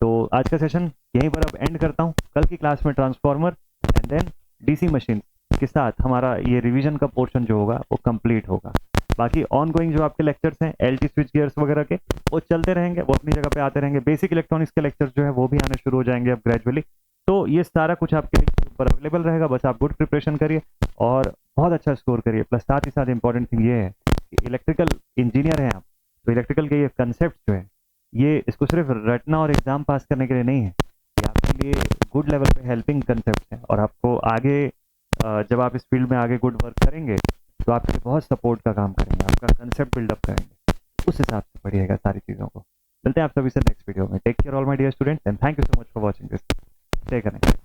तो आज का सेशन यहीं पर अब एंड करता हूँ, कल की क्लास में transformer and then DC machine के साथ हमारा ये रिवीजन का पोर्शन जो होगा वो कंप्लीट होगा। बाकी ऑन गोइंग जो आपके लेक्चर्स हैं एलटी स्विच गियर्स वगैरह के वो चलते रहेंगे, वो अपनी जगह पे आते रहेंगे। बेसिक इलेक्ट्रॉनिक्स के लेक्चर्स जो है वो भी आने शुरू हो जाएंगे अब ग्रेजुअली। तो ये सारा कुछ आपके लिए ऊपर अवेलेबल रहेगा, बस आप गुड प्रिपरेशन करिए और बहुत अच्छा स्कोर करिए। प्लस साथ ही साथ इंपॉर्टेंट थिंग ये है कि इलेक्ट्रिकल इंजीनियर हैं आप, तो इलेक्ट्रिकल के ये कंसेप्ट जो है ये इसको सिर्फ रटना और एग्जाम पास करने के लिए नहीं है, ये आपके लिए गुड लेवल पे हेल्पिंग कंसेप्ट है और आपको आगे जब आप इस फील्ड में आगे गुड वर्क करेंगे तो आपके लिए बहुत सपोर्ट का काम करेंगे, आपका कंसेप्ट बिल्डअप करेंगे, उस हिसाब से पढ़िएगा सारी चीज़ों को। मिलते हैं आप सभी से नेक्स्ट वीडियो में। Take care all my dear students and thank you so much for watching this. Stay connected.